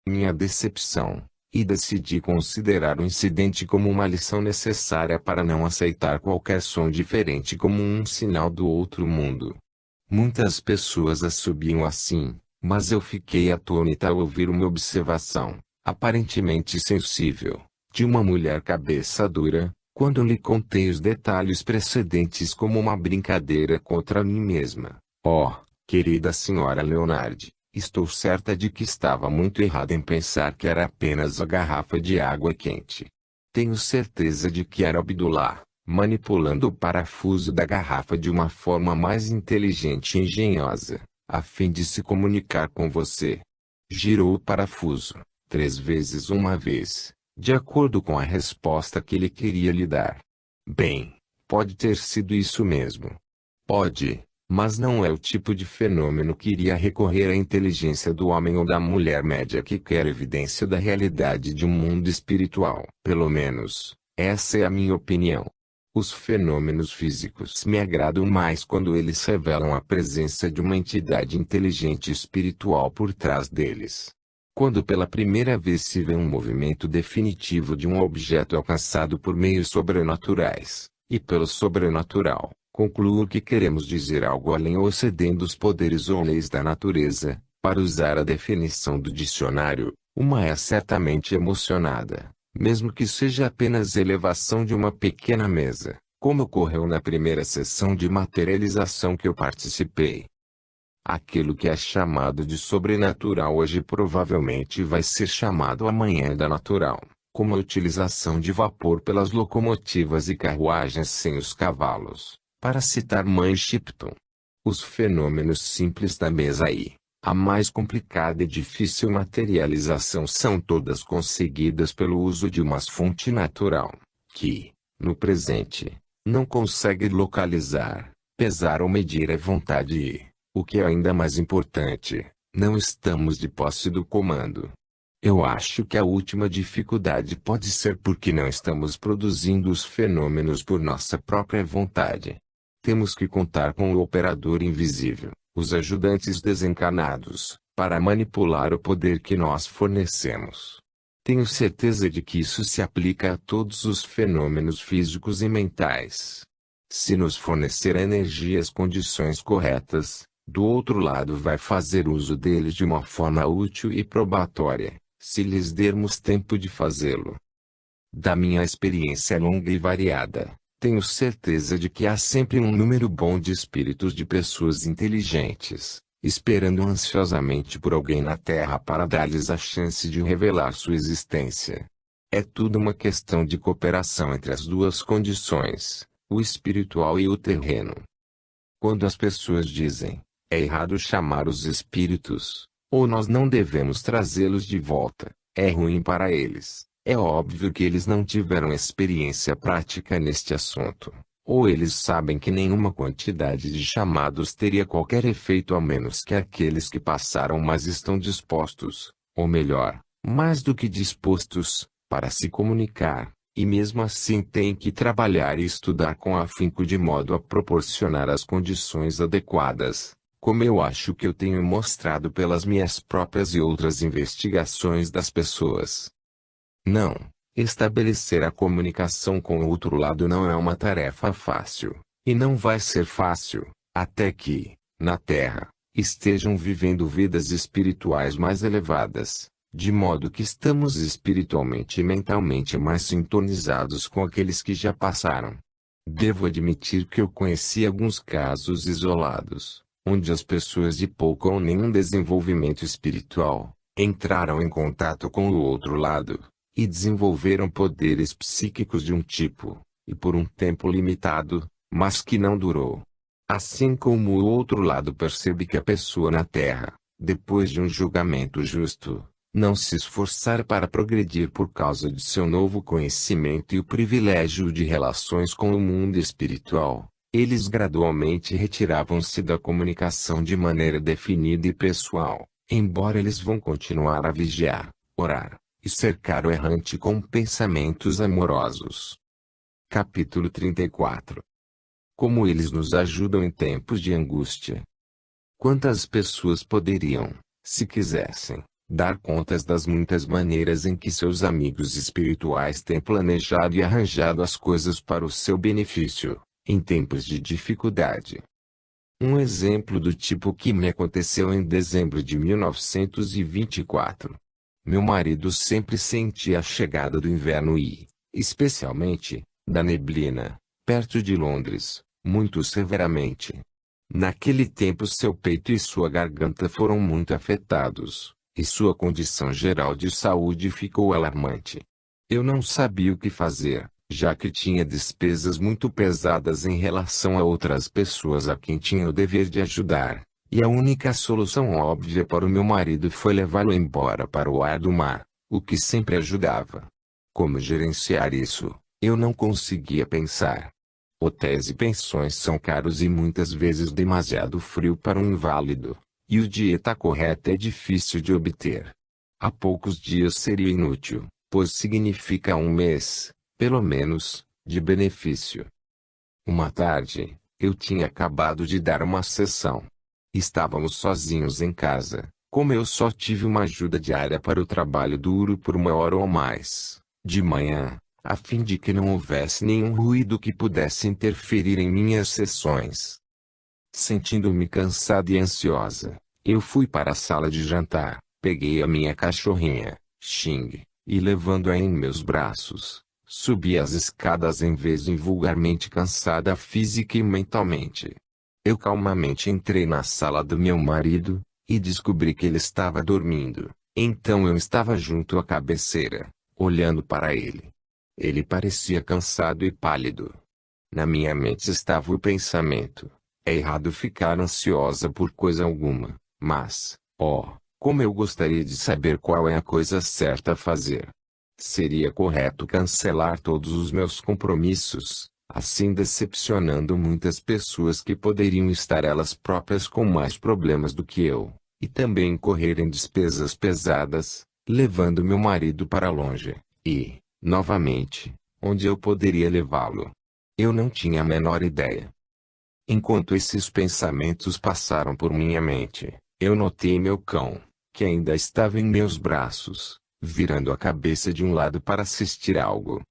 minha decepção, e decidi considerar o incidente como uma lição necessária para não aceitar qualquer som diferente como um sinal do outro mundo. Muitas pessoas assobiam assim, mas eu fiquei atônita ao ouvir uma observação, aparentemente sensível, de uma mulher cabeça dura, quando lhe contei os detalhes precedentes como uma brincadeira contra mim mesma. Oh, querida senhora Leonardi, estou certa de que estava muito errada em pensar que era apenas a garrafa de água quente. Tenho certeza de que era Abdullah, manipulando o parafuso da garrafa de uma forma mais inteligente e engenhosa, a fim de se comunicar com você. Girou o parafuso, 3 vezes uma vez, de acordo com a resposta que ele queria lhe dar. Bem, pode ter sido isso mesmo. Pode, mas não é o tipo de fenômeno que iria recorrer à inteligência do homem ou da mulher média que quer evidência da realidade de um mundo espiritual. Pelo menos, essa é a minha opinião. Os fenômenos físicos me agradam mais quando eles revelam a presença de uma entidade inteligente espiritual por trás deles. Quando pela primeira vez se vê um movimento definitivo de um objeto alcançado por meios sobrenaturais, e pelo sobrenatural, concluo que queremos dizer algo além ou excedendo os poderes ou leis da natureza, para usar a definição do dicionário, uma é certamente emocionada, mesmo que seja apenas elevação de uma pequena mesa, como ocorreu na primeira sessão de materialização que eu participei. Aquilo que é chamado de sobrenatural hoje provavelmente vai ser chamado amanhã da natural, como a utilização de vapor pelas locomotivas e carruagens sem os cavalos, para citar Mãe Shipton. Os fenômenos simples da mesa e a mais complicada e difícil materialização são todas conseguidas pelo uso de uma fonte natural, que, no presente, não consegue localizar, pesar ou medir a vontade e, o que é ainda mais importante, não estamos de posse do comando. Eu acho que a última dificuldade pode ser porque não estamos produzindo os fenômenos por nossa própria vontade. Temos que contar com o operador invisível, os ajudantes desencarnados, para manipular o poder que nós fornecemos. Tenho certeza de que isso se aplica a todos os fenômenos físicos e mentais. Se nos fornecer a energia e as condições corretas, do outro lado vai fazer uso deles de uma forma útil e probatória, se lhes dermos tempo de fazê-lo. Da minha experiência longa e variada, tenho certeza de que há sempre um número bom de espíritos de pessoas inteligentes, esperando ansiosamente por alguém na Terra para dar-lhes a chance de revelar sua existência. É tudo uma questão de cooperação entre as duas condições, o espiritual e o terreno. Quando as pessoas dizem, é errado chamar os espíritos, ou nós não devemos trazê-los de volta, é ruim para eles. É óbvio que eles não tiveram experiência prática neste assunto, ou eles sabem que nenhuma quantidade de chamados teria qualquer efeito a menos que aqueles que passaram mas estão dispostos, ou melhor, mais do que dispostos, para se comunicar, e mesmo assim têm que trabalhar e estudar com afinco de modo a proporcionar as condições adequadas, como eu acho que eu tenho mostrado pelas minhas próprias e outras investigações das pessoas. Não, estabelecer a comunicação com o outro lado não é uma tarefa fácil, e não vai ser fácil, até que, na Terra, estejam vivendo vidas espirituais mais elevadas, de modo que estamos espiritualmente e mentalmente mais sintonizados com aqueles que já passaram. Devo admitir que eu conheci alguns casos isolados, onde as pessoas de pouco ou nenhum desenvolvimento espiritual, entraram em contato com o outro lado, e desenvolveram poderes psíquicos de um tipo, e por um tempo limitado, mas que não durou. Assim como o outro lado percebe que a pessoa na Terra, depois de um julgamento justo, não se esforçar para progredir por causa de seu novo conhecimento e o privilégio de relações com o mundo espiritual, eles gradualmente retiravam-se da comunicação de maneira definida e pessoal, embora eles vão continuar a vigiar, orar, e cercar o errante com pensamentos amorosos. Capítulo 34. Como eles nos ajudam em tempos de angústia. Quantas pessoas poderiam, se quisessem, dar contas das muitas maneiras em que seus amigos espirituais têm planejado e arranjado as coisas para o seu benefício, em tempos de dificuldade. Um exemplo do tipo que me aconteceu em dezembro de 1924. Meu marido sempre sentia a chegada do inverno e, especialmente, da neblina, perto de Londres, muito severamente. Naquele tempo seu peito e sua garganta foram muito afetados, e sua condição geral de saúde ficou alarmante. Eu não sabia o que fazer, já que tinha despesas muito pesadas em relação a outras pessoas a quem tinha o dever de ajudar, e a única solução óbvia para o meu marido foi levá-lo embora para o ar do mar, o que sempre ajudava. Como gerenciar isso, eu não conseguia pensar. Hotéis e pensões são caros e muitas vezes demasiado frio para um inválido, e o dieta correta é difícil de obter. Há poucos dias seria inútil, pois significa um mês, pelo menos, de benefício. Uma tarde, eu tinha acabado de dar uma sessão. Estávamos sozinhos em casa, como eu só tive uma ajuda diária para o trabalho duro por 1 hora ou mais, de manhã, a fim de que não houvesse nenhum ruído que pudesse interferir em minhas sessões. Sentindo-me cansada e ansiosa, eu fui para a sala de jantar, peguei a minha cachorrinha, Xing, e levando-a em meus braços, subi as escadas em vez de vulgarmente cansada física e mentalmente. Eu calmamente entrei na sala do meu marido, e descobri que ele estava dormindo. Então eu estava junto à cabeceira, olhando para ele. Ele parecia cansado e pálido. Na minha mente estava o pensamento: é errado ficar ansiosa por coisa alguma, mas, como eu gostaria de saber qual é a coisa certa a fazer. Seria correto cancelar todos os meus compromissos, assim decepcionando muitas pessoas que poderiam estar elas próprias com mais problemas do que eu, e também incorrer em despesas pesadas, levando meu marido para longe, e, novamente, onde eu poderia levá-lo. Eu não tinha a menor ideia. Enquanto esses pensamentos passaram por minha mente, eu notei meu cão, que ainda estava em meus braços, virando a cabeça de um lado para assistir algo.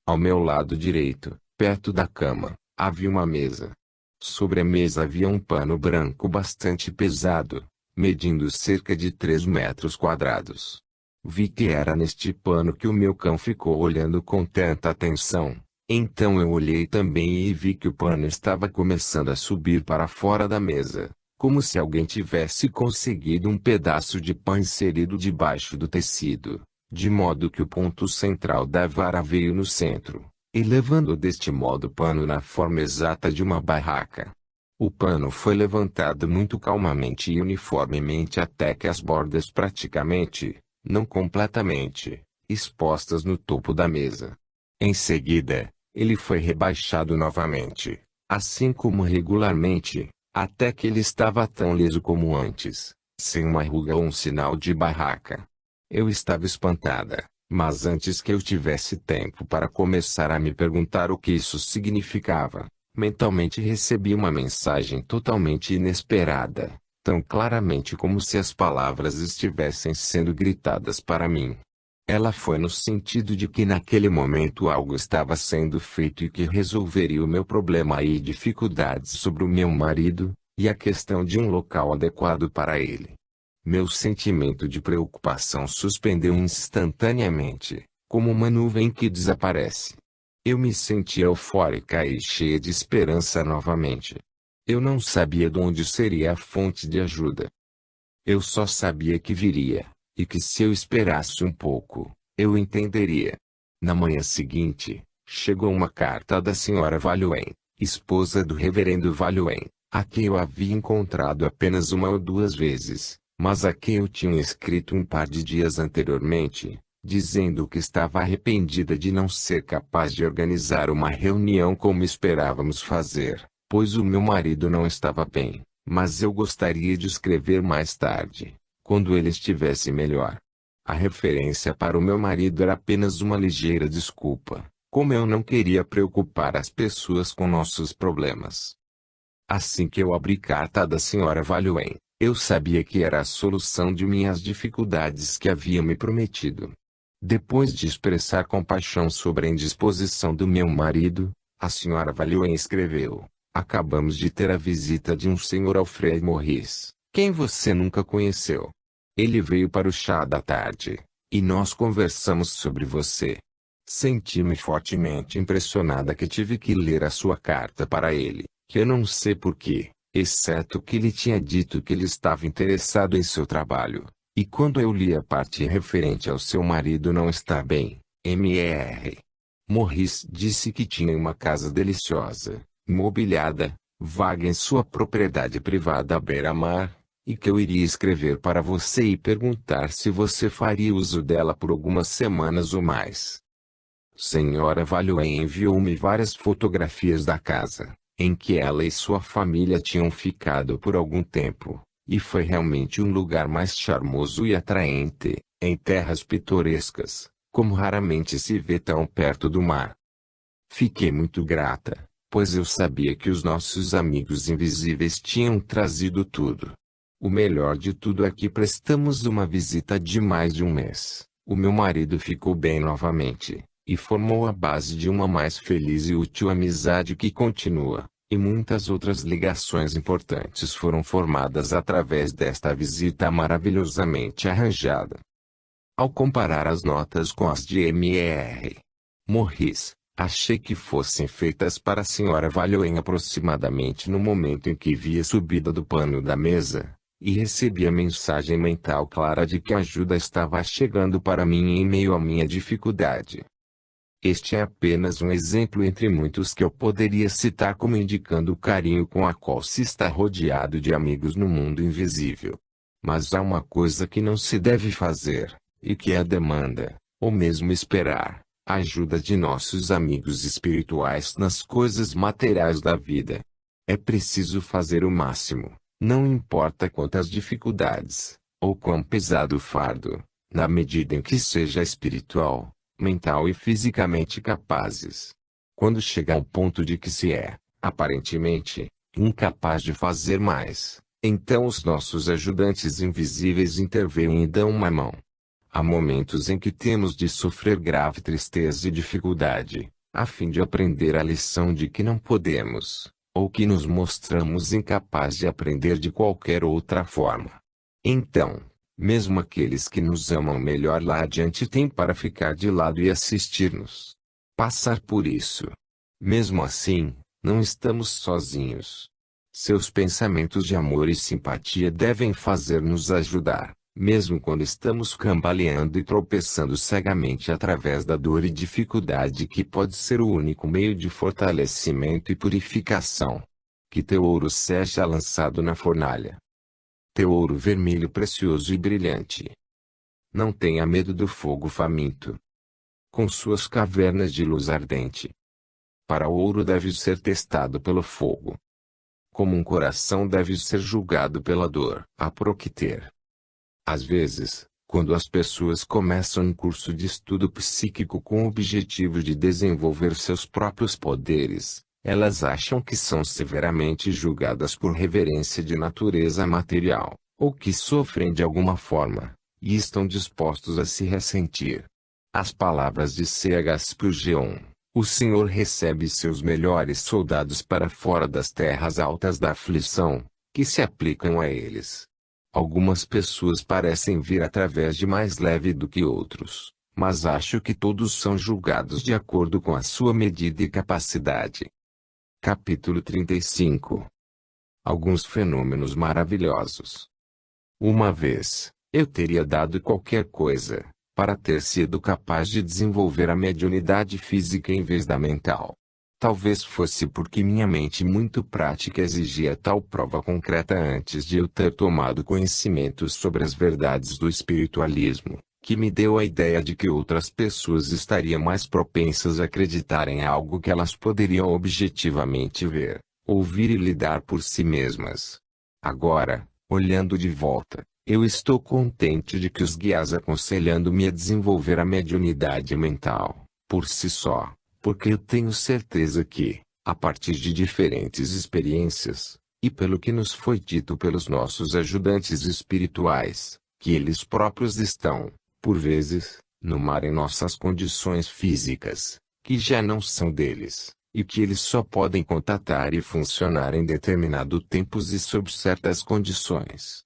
Ao meu lado direito, perto da cama, havia uma mesa. Sobre a mesa havia um pano branco bastante pesado, medindo cerca de 3 metros quadrados. Vi que era neste pano que o meu cão ficou olhando com tanta atenção. Então eu olhei também e vi que o pano estava começando a subir para fora da mesa, como se alguém tivesse conseguido um pedaço de pão inserido debaixo do tecido, de modo que o ponto central da vara veio no centro, e levando deste modo o pano na forma exata de uma barraca. O pano foi levantado muito calmamente e uniformemente até que as bordas praticamente, não completamente, expostas no topo da mesa. Em seguida, ele foi rebaixado novamente, assim como regularmente, até que ele estava tão liso como antes, sem uma ruga ou um sinal de barraca. Eu estava espantada, mas antes que eu tivesse tempo para começar a me perguntar o que isso significava, mentalmente recebi uma mensagem totalmente inesperada, tão claramente como se as palavras estivessem sendo gritadas para mim. Ela foi no sentido de que naquele momento algo estava sendo feito e que resolveria o meu problema e dificuldades sobre o meu marido, e a questão de um local adequado para ele. Meu sentimento de preocupação suspendeu instantaneamente, como uma nuvem que desaparece. Eu me senti eufórica e cheia de esperança novamente. Eu não sabia de onde seria a fonte de ajuda. Eu só sabia que viria, e que se eu esperasse um pouco, eu entenderia. Na manhã seguinte, chegou uma carta da Sra. Valuen, esposa do Reverendo Valuen, a quem eu havia encontrado apenas 1 ou 2 vezes, mas a quem eu tinha escrito um par de dias anteriormente, dizendo que estava arrependida de não ser capaz de organizar uma reunião como esperávamos fazer, pois o meu marido não estava bem, mas eu gostaria de escrever mais tarde, quando ele estivesse melhor. A referência para o meu marido era apenas uma ligeira desculpa, como eu não queria preocupar as pessoas com nossos problemas. Assim que eu abri carta da Sra. Valuen, Eu sabia que era a solução de minhas dificuldades que havia me prometido. Depois de expressar compaixão sobre a indisposição do meu marido, a senhora Valioen escreveu: acabamos de ter a visita de um senhor Alfred Morris, quem você nunca conheceu. Ele veio para o chá da tarde, e nós conversamos sobre você. Senti-me fortemente impressionada que tive que ler a sua carta para ele, que eu não sei porquê, exceto que ele tinha dito que ele estava interessado em seu trabalho. E quando eu li a parte referente ao seu marido não estar bem, Mr. Morris disse que tinha uma casa deliciosa, mobiliada, vaga em sua propriedade privada à beira-mar, e que eu iria escrever para você e perguntar se você faria uso dela por algumas semanas ou mais. Senhora Valioen enviou-me várias fotografias da casa, em que ela e sua família tinham ficado por algum tempo, e foi realmente um lugar mais charmoso e atraente, em terras pitorescas, como raramente se vê tão perto do mar. Fiquei muito grata, pois eu sabia que os nossos amigos invisíveis tinham trazido tudo. O melhor de tudo é que prestamos uma visita de mais de um mês. O meu marido ficou bem novamente, e formou a base de uma mais feliz e útil amizade que continua, e muitas outras ligações importantes foram formadas através desta visita maravilhosamente arranjada. Ao comparar as notas com as de Mr. Morris, achei que fossem feitas para a senhora Valioen aproximadamente no momento em que vi a subida do pano da mesa, e recebi a mensagem mental clara de que a ajuda estava chegando para mim em meio à minha dificuldade. Este é apenas um exemplo entre muitos que eu poderia citar como indicando o carinho com a qual se está rodeado de amigos no mundo invisível. Mas há uma coisa que não se deve fazer, e que é a demanda, ou mesmo esperar, a ajuda de nossos amigos espirituais nas coisas materiais da vida. É preciso fazer o máximo, não importa quantas dificuldades, ou quão pesado o fardo, na medida em que seja espiritual, mental e fisicamente capazes. Quando chega ao ponto de que se é, aparentemente, incapaz de fazer mais, então os nossos ajudantes invisíveis intervêm e dão uma mão. Há momentos em que temos de sofrer grave tristeza e dificuldade, a fim de aprender a lição de que não podemos, ou que nos mostramos incapazes de aprender de qualquer outra forma. Então, mesmo aqueles que nos amam melhor lá adiante têm para ficar de lado e assistir-nos. Passar por isso. Mesmo assim, não estamos sozinhos. Seus pensamentos de amor e simpatia devem fazer-nos ajudar, mesmo quando estamos cambaleando e tropeçando cegamente através da dor e dificuldade que pode ser o único meio de fortalecimento e purificação. Que teu ouro seja lançado na fornalha. Teu ouro vermelho precioso e brilhante. Não tenha medo do fogo faminto, com suas cavernas de luz ardente. Para o ouro deve ser testado pelo fogo. Como um coração deve ser julgado pela dor. A procter. Às vezes, quando as pessoas começam um curso de estudo psíquico com o objetivo de desenvolver seus próprios poderes, elas acham que são severamente julgadas por reverência de natureza material, ou que sofrem de alguma forma, e estão dispostos a se ressentir. As palavras de C.H. Spurgeon: o Senhor recebe seus melhores soldados para fora das terras altas da aflição, que se aplicam a eles. Algumas pessoas parecem vir através de mais leve do que outros, mas acho que todos são julgados de acordo com a sua medida e capacidade. Capítulo 35. Alguns fenômenos maravilhosos. Uma vez, eu teria dado qualquer coisa, para ter sido capaz de desenvolver a mediunidade física em vez da mental. Talvez fosse porque minha mente muito prática exigia tal prova concreta antes de eu ter tomado conhecimento sobre as verdades do espiritualismo, que me deu a ideia de que outras pessoas estariam mais propensas a acreditar em algo que elas poderiam objetivamente ver, ouvir e lidar por si mesmas. Agora, olhando de volta, eu estou contente de que os guias aconselhando-me a desenvolver a mediunidade mental, por si só, porque eu tenho certeza que, a partir de diferentes experiências, E pelo que nos foi dito pelos nossos ajudantes espirituais, que eles próprios estão, por vezes, no mar em nossas condições físicas, que já não são deles, e que eles só podem contatar e funcionar em determinado tempos e sob certas condições.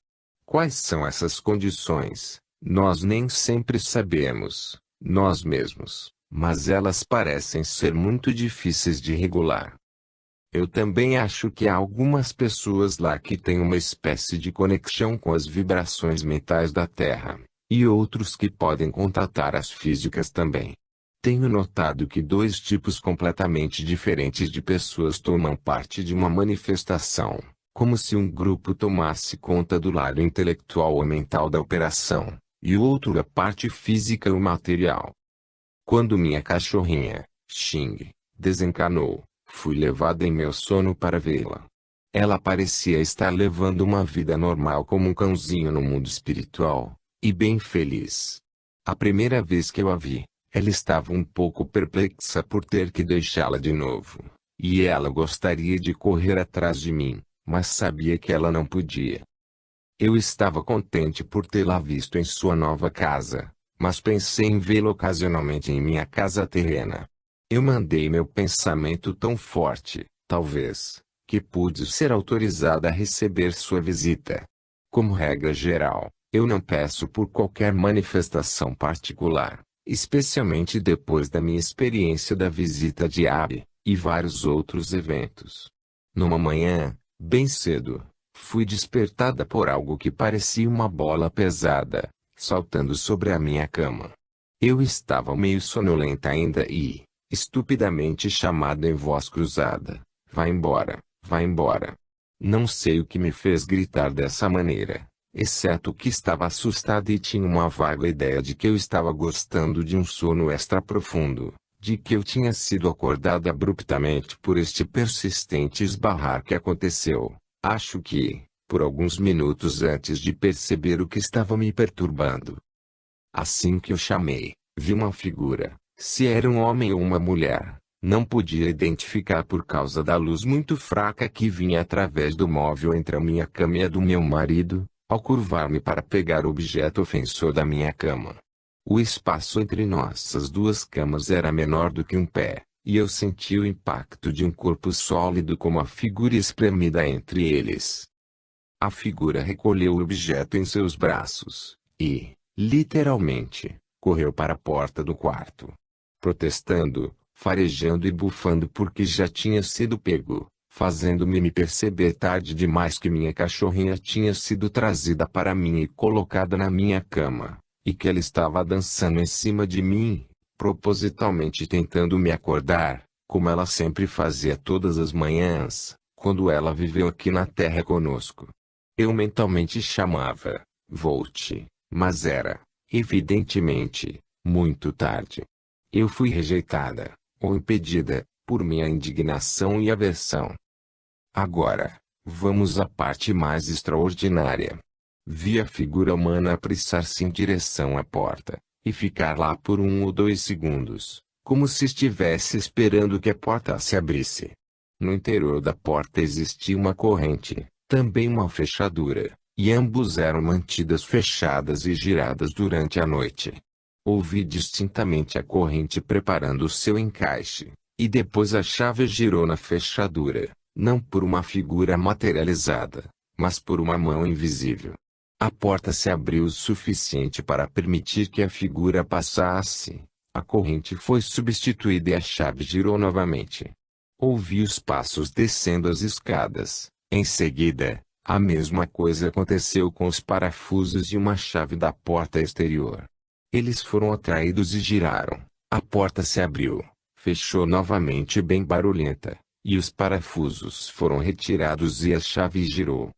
Quais são essas condições? Nós nem sempre sabemos, nós mesmos, mas elas parecem ser muito difíceis de regular. Eu também acho que há algumas pessoas lá que têm uma espécie de conexão com as vibrações mentais da Terra, e outros que podem contatar as físicas também. Tenho notado que dois tipos completamente diferentes de pessoas tomam parte de uma manifestação, como se um grupo tomasse conta do lado intelectual ou mental da operação, e o outro a parte física ou material. Quando minha cachorrinha, Xing, desencarnou, fui levada em meu sono para vê-la. Ela parecia estar levando uma vida normal como um cãozinho no mundo espiritual, e bem feliz. A primeira vez que eu a vi, ela estava um pouco perplexa por ter que deixá-la de novo, e ela gostaria de correr atrás de mim, mas sabia que ela não podia. Eu estava contente por tê-la visto em sua nova casa, mas pensei em vê-la ocasionalmente em minha casa terrena. Eu mandei meu pensamento tão forte, talvez, que pude ser autorizada a receber sua visita. Como regra geral, eu não peço por qualquer manifestação particular, especialmente depois da minha experiência da visita de Abby, e vários outros eventos. Numa manhã, bem cedo, fui despertada por algo que parecia uma bola pesada, saltando sobre a minha cama. Eu estava meio sonolenta ainda e, estupidamente chamada em voz cruzada, "Vá embora, vá embora." Não sei o que me fez gritar dessa maneira, exceto que estava assustada e tinha uma vaga ideia de que eu estava gostando de um sono extra profundo, de que eu tinha sido acordada abruptamente por este persistente esbarrar que aconteceu, acho que, por alguns minutos antes de perceber o que estava me perturbando. Assim que eu chamei, vi uma figura. Se era um homem ou uma mulher, não podia identificar por causa da luz muito fraca que vinha através do móvel entre a minha cama e a do meu marido, ao curvar-me para pegar o objeto ofensor da minha cama. O espaço entre nossas duas camas era menor do que um pé, e eu senti o impacto de um corpo sólido como a figura espremida entre eles. A figura recolheu o objeto em seus braços, e, literalmente, correu para a porta do quarto. Protestando, farejando e bufando porque já tinha sido pego, fazendo-me me perceber tarde demais que minha cachorrinha tinha sido trazida para mim e colocada na minha cama, e que ela estava dançando em cima de mim, propositalmente tentando me acordar, como ela sempre fazia todas as manhãs, quando ela viveu aqui na Terra conosco. Eu mentalmente chamava, volte, mas era, evidentemente, muito tarde. Eu fui rejeitada, ou impedida, por minha indignação e aversão. Agora, vamos à parte mais extraordinária. Vi a figura humana apressar-se em direção à porta, e ficar lá por 1 ou 2 segundos, como se estivesse esperando que a porta se abrisse. No interior da porta existia uma corrente, também uma fechadura, e ambos eram mantidas fechadas e giradas durante a noite. Ouvi distintamente a corrente preparando o seu encaixe, e depois a chave girou na fechadura, não por uma figura materializada, mas por uma mão invisível. A porta se abriu o suficiente para permitir que a figura passasse, a corrente foi substituída e a chave girou novamente. Ouvi os passos descendo as escadas. Em seguida, a mesma coisa aconteceu com os parafusos de uma chave da porta exterior. Eles foram atraídos e giraram. A porta se abriu, fechou novamente bem barulhenta, e os parafusos foram retirados e a chave girou.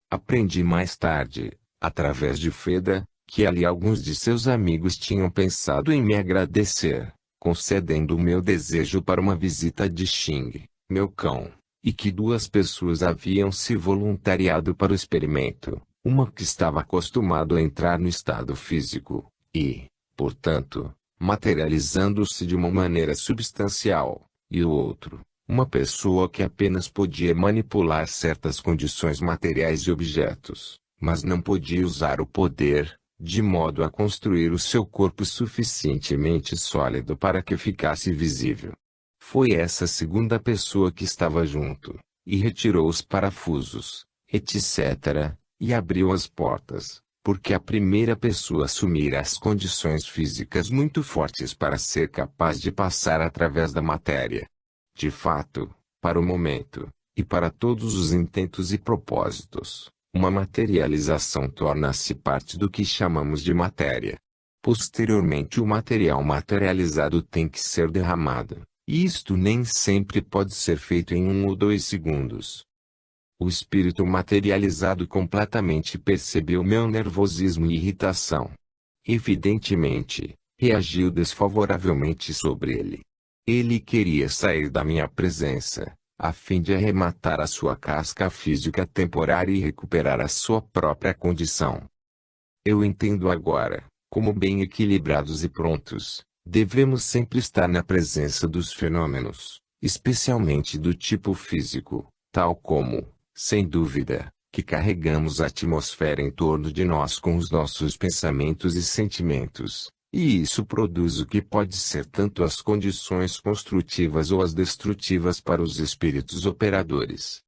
Aprendi mais tarde, através de Feda, que ali alguns de seus amigos tinham pensado em me agradecer, concedendo o meu desejo para uma visita de Xing, meu cão, e que 2 pessoas haviam se voluntariado para o experimento, uma que estava acostumado a entrar no estado físico, e, portanto, materializando-se de uma maneira substancial, e o outro, Uma pessoa que apenas podia manipular certas condições materiais e objetos, mas não podia usar o poder, de modo a construir o seu corpo suficientemente sólido para que ficasse visível. Foi essa segunda pessoa que estava junto, e retirou os parafusos, etc., e abriu as portas, porque a primeira pessoa assumira as condições físicas muito fortes para ser capaz de passar através da matéria. De fato, para o momento, e para todos os intentos e propósitos, uma materialização torna-se parte do que chamamos de matéria. Posteriormente, o material materializado tem que ser derramado, e isto nem sempre pode ser feito em 1 ou 2 segundos. O espírito materializado completamente percebeu meu nervosismo e irritação. Evidentemente, reagiu desfavoravelmente sobre ele. Ele queria sair da minha presença, a fim de arrematar a sua casca física temporária e recuperar a sua própria condição. Eu entendo agora, como bem equilibrados e prontos, devemos sempre estar na presença dos fenômenos, especialmente do tipo físico, tal como, sem dúvida, que carregamos a atmosfera em torno de nós com os nossos pensamentos e sentimentos. E isso produz o que pode ser tanto as condições construtivas ou as destrutivas para os espíritos operadores.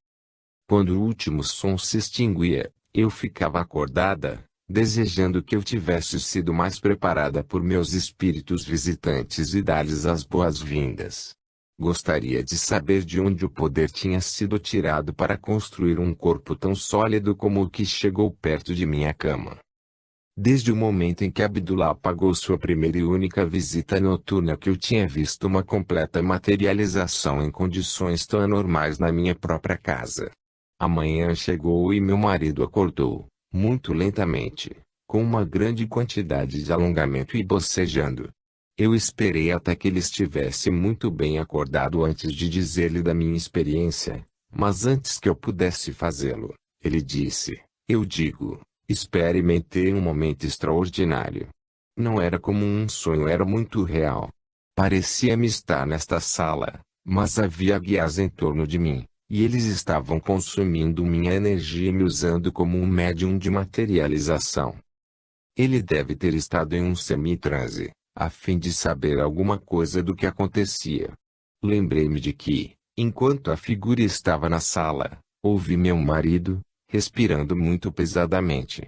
Quando o último som se extinguia, eu ficava acordada, desejando que eu tivesse sido mais preparada por meus espíritos visitantes e dar-lhes as boas-vindas. Gostaria de saber de onde o poder tinha sido tirado para construir um corpo tão sólido como o que chegou perto de minha cama. Desde o momento em que Abdullah pagou sua primeira e única visita noturna que eu tinha visto uma completa materialização em condições tão anormais na minha própria casa. A manhã chegou e meu marido acordou, muito lentamente, com uma grande quantidade de alongamento e bocejando. Eu esperei até que ele estivesse muito bem acordado antes de dizer-lhe da minha experiência, mas antes que eu pudesse fazê-lo, ele disse, eu digo, experimentei um momento extraordinário. Não era como um sonho, era muito real. Parecia-me estar nesta sala, mas havia guias em torno de mim, e eles estavam consumindo minha energia e me usando como um médium de materialização. Ele deve ter estado em um semi-transe, a fim de saber alguma coisa do que acontecia. Lembrei-me de que, enquanto a figura estava na sala, ouvi meu marido, respirando muito pesadamente.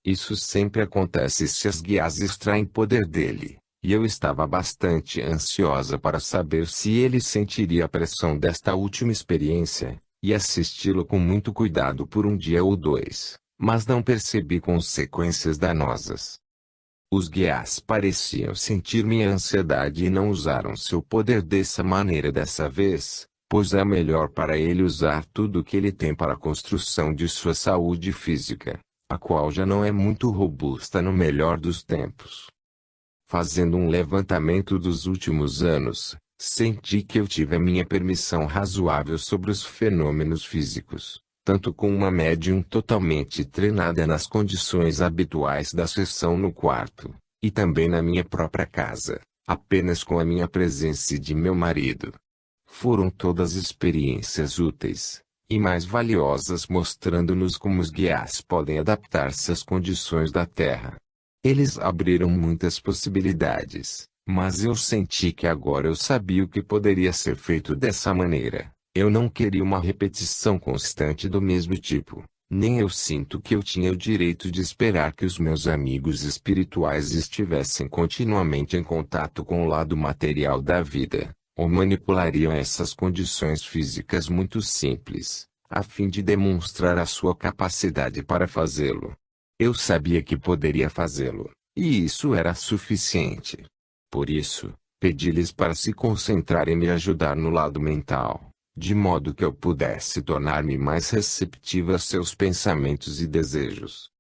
Isso sempre acontece se as guias extraem poder dele, e eu estava bastante ansiosa para saber se ele sentiria a pressão desta última experiência, e assisti-lo com muito cuidado por um dia ou dois, mas não percebi consequências danosas. Os guias pareciam sentir minha ansiedade e não usaram seu poder dessa maneira dessa vez, pois é melhor para ele usar tudo o que ele tem para a construção de sua saúde física, a qual já não é muito robusta no melhor dos tempos. Fazendo um levantamento dos últimos anos, senti que eu tive a minha permissão razoável sobre os fenômenos físicos, tanto com uma médium totalmente treinada nas condições habituais da sessão no quarto, e também na minha própria casa, apenas com a minha presença e de meu marido. Foram todas experiências úteis, e mais valiosas, mostrando-nos como os guias podem adaptar-se às condições da Terra. Eles abriram muitas possibilidades, mas eu senti que agora eu sabia o que poderia ser feito dessa maneira. Eu não queria uma repetição constante do mesmo tipo, nem eu sinto que eu tinha o direito de esperar que os meus amigos espirituais estivessem continuamente em contato com o lado material da vida, ou manipulariam essas condições físicas muito simples, a fim de demonstrar a sua capacidade para fazê-lo. Eu sabia que poderia fazê-lo, e isso era suficiente. Por isso, pedi-lhes para se concentrar em me ajudar no lado mental, de modo que eu pudesse tornar-me mais receptiva a seus pensamentos e desejos.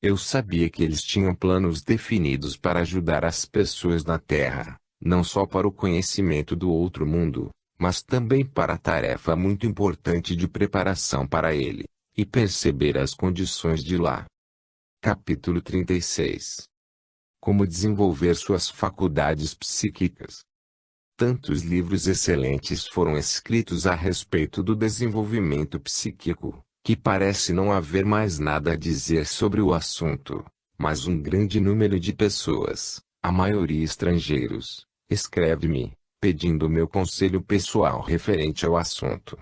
Eu sabia que eles tinham planos definidos para ajudar as pessoas na Terra, não só para o conhecimento do outro mundo, mas também para a tarefa muito importante de preparação para ele, e perceber as condições de lá. Capítulo 36. Como desenvolver suas faculdades psíquicas. Tantos livros excelentes foram escritos a respeito do desenvolvimento psíquico, que parece não haver mais nada a dizer sobre o assunto. Mas um grande número de pessoas, a maioria estrangeiros, escreve-me, pedindo meu conselho pessoal referente ao assunto.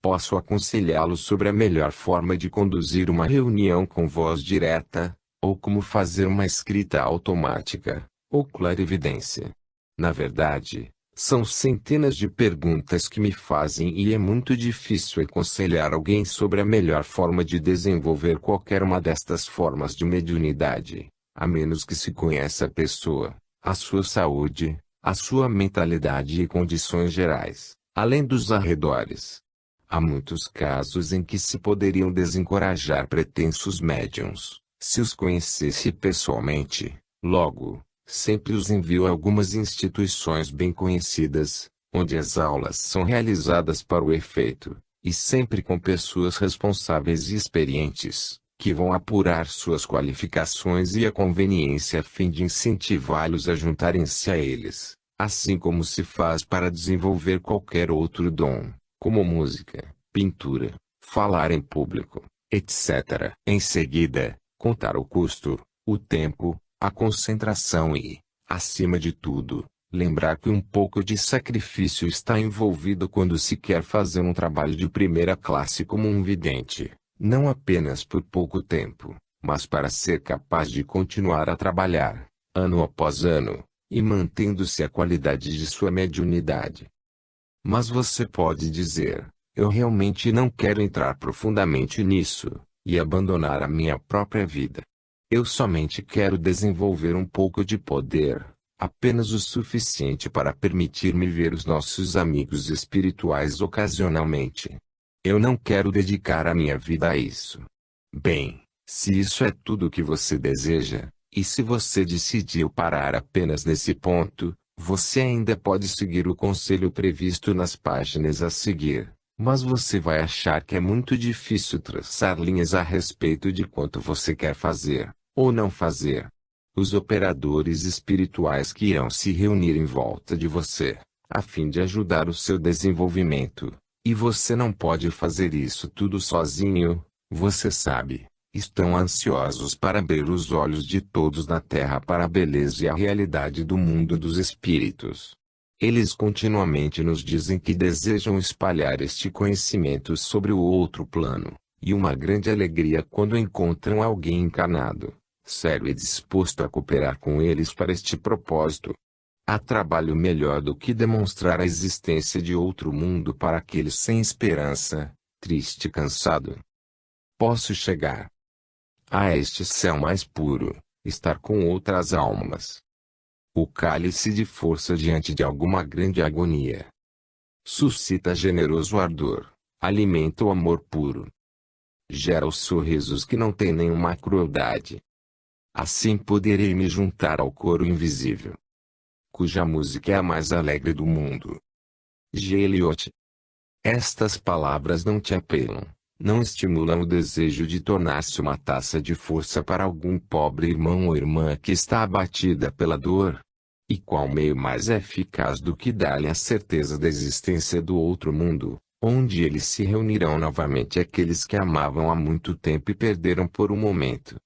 Posso aconselhá-los sobre a melhor forma de conduzir uma reunião com voz direta, ou como fazer uma escrita automática, ou clarividência. Na verdade, são centenas de perguntas que me fazem e é muito difícil aconselhar alguém sobre a melhor forma de desenvolver qualquer uma destas formas de mediunidade, a menos que se conheça a pessoa, a sua saúde, a sua mentalidade e condições gerais, além dos arredores. Há muitos casos em que se poderiam desencorajar pretensos médiuns, se os conhecesse pessoalmente. Logo, sempre os envio a algumas instituições bem conhecidas, onde as aulas são realizadas para o efeito, e sempre com pessoas responsáveis e experientes, que vão apurar suas qualificações e a conveniência a fim de incentivá-los a juntarem-se a eles, assim como se faz para desenvolver qualquer outro dom, como música, pintura, falar em público, etc. Em seguida, contar o custo, o tempo, a concentração e, acima de tudo, lembrar que um pouco de sacrifício está envolvido quando se quer fazer um trabalho de primeira classe como um vidente, não apenas por pouco tempo, mas para ser capaz de continuar a trabalhar, ano após ano, e mantendo-se a qualidade de sua mediunidade. Mas você pode dizer, eu realmente não quero entrar profundamente nisso, e abandonar a minha própria vida. Eu somente quero desenvolver um pouco de poder, apenas o suficiente para permitir-me ver os nossos amigos espirituais ocasionalmente. Eu não quero dedicar a minha vida a isso. Bem, se isso é tudo o que você deseja, e se você decidiu parar apenas nesse ponto, você ainda pode seguir o conselho previsto nas páginas a seguir, mas você vai achar que é muito difícil traçar linhas a respeito de quanto você quer fazer, ou não fazer. Os operadores espirituais que irão se reunir em volta de você, a fim de ajudar o seu desenvolvimento, e você não pode fazer isso tudo sozinho, você sabe, estão ansiosos para abrir os olhos de todos na Terra para a beleza e a realidade do mundo dos espíritos. Eles continuamente nos dizem que desejam espalhar este conhecimento sobre o outro plano, e uma grande alegria quando encontram alguém encarnado, sério e disposto a cooperar com eles para este propósito. Há trabalho melhor do que demonstrar a existência de outro mundo para aqueles sem esperança, triste e cansado. Posso chegar a este céu mais puro, estar com outras almas. O cálice de força diante de alguma grande agonia. Suscita generoso ardor, alimenta o amor puro. Gera os sorrisos que não têm nenhuma crueldade. Assim poderei me juntar ao coro invisível, cuja música é a mais alegre do mundo. G. Eliot. Estas palavras não te apelam, não estimulam o desejo de tornar-se uma taça de força para algum pobre irmão ou irmã que está abatida pela dor? E qual meio mais eficaz do que dar-lhe a certeza da existência do outro mundo, onde eles se reunirão novamente aqueles que amavam há muito tempo e perderam por um momento?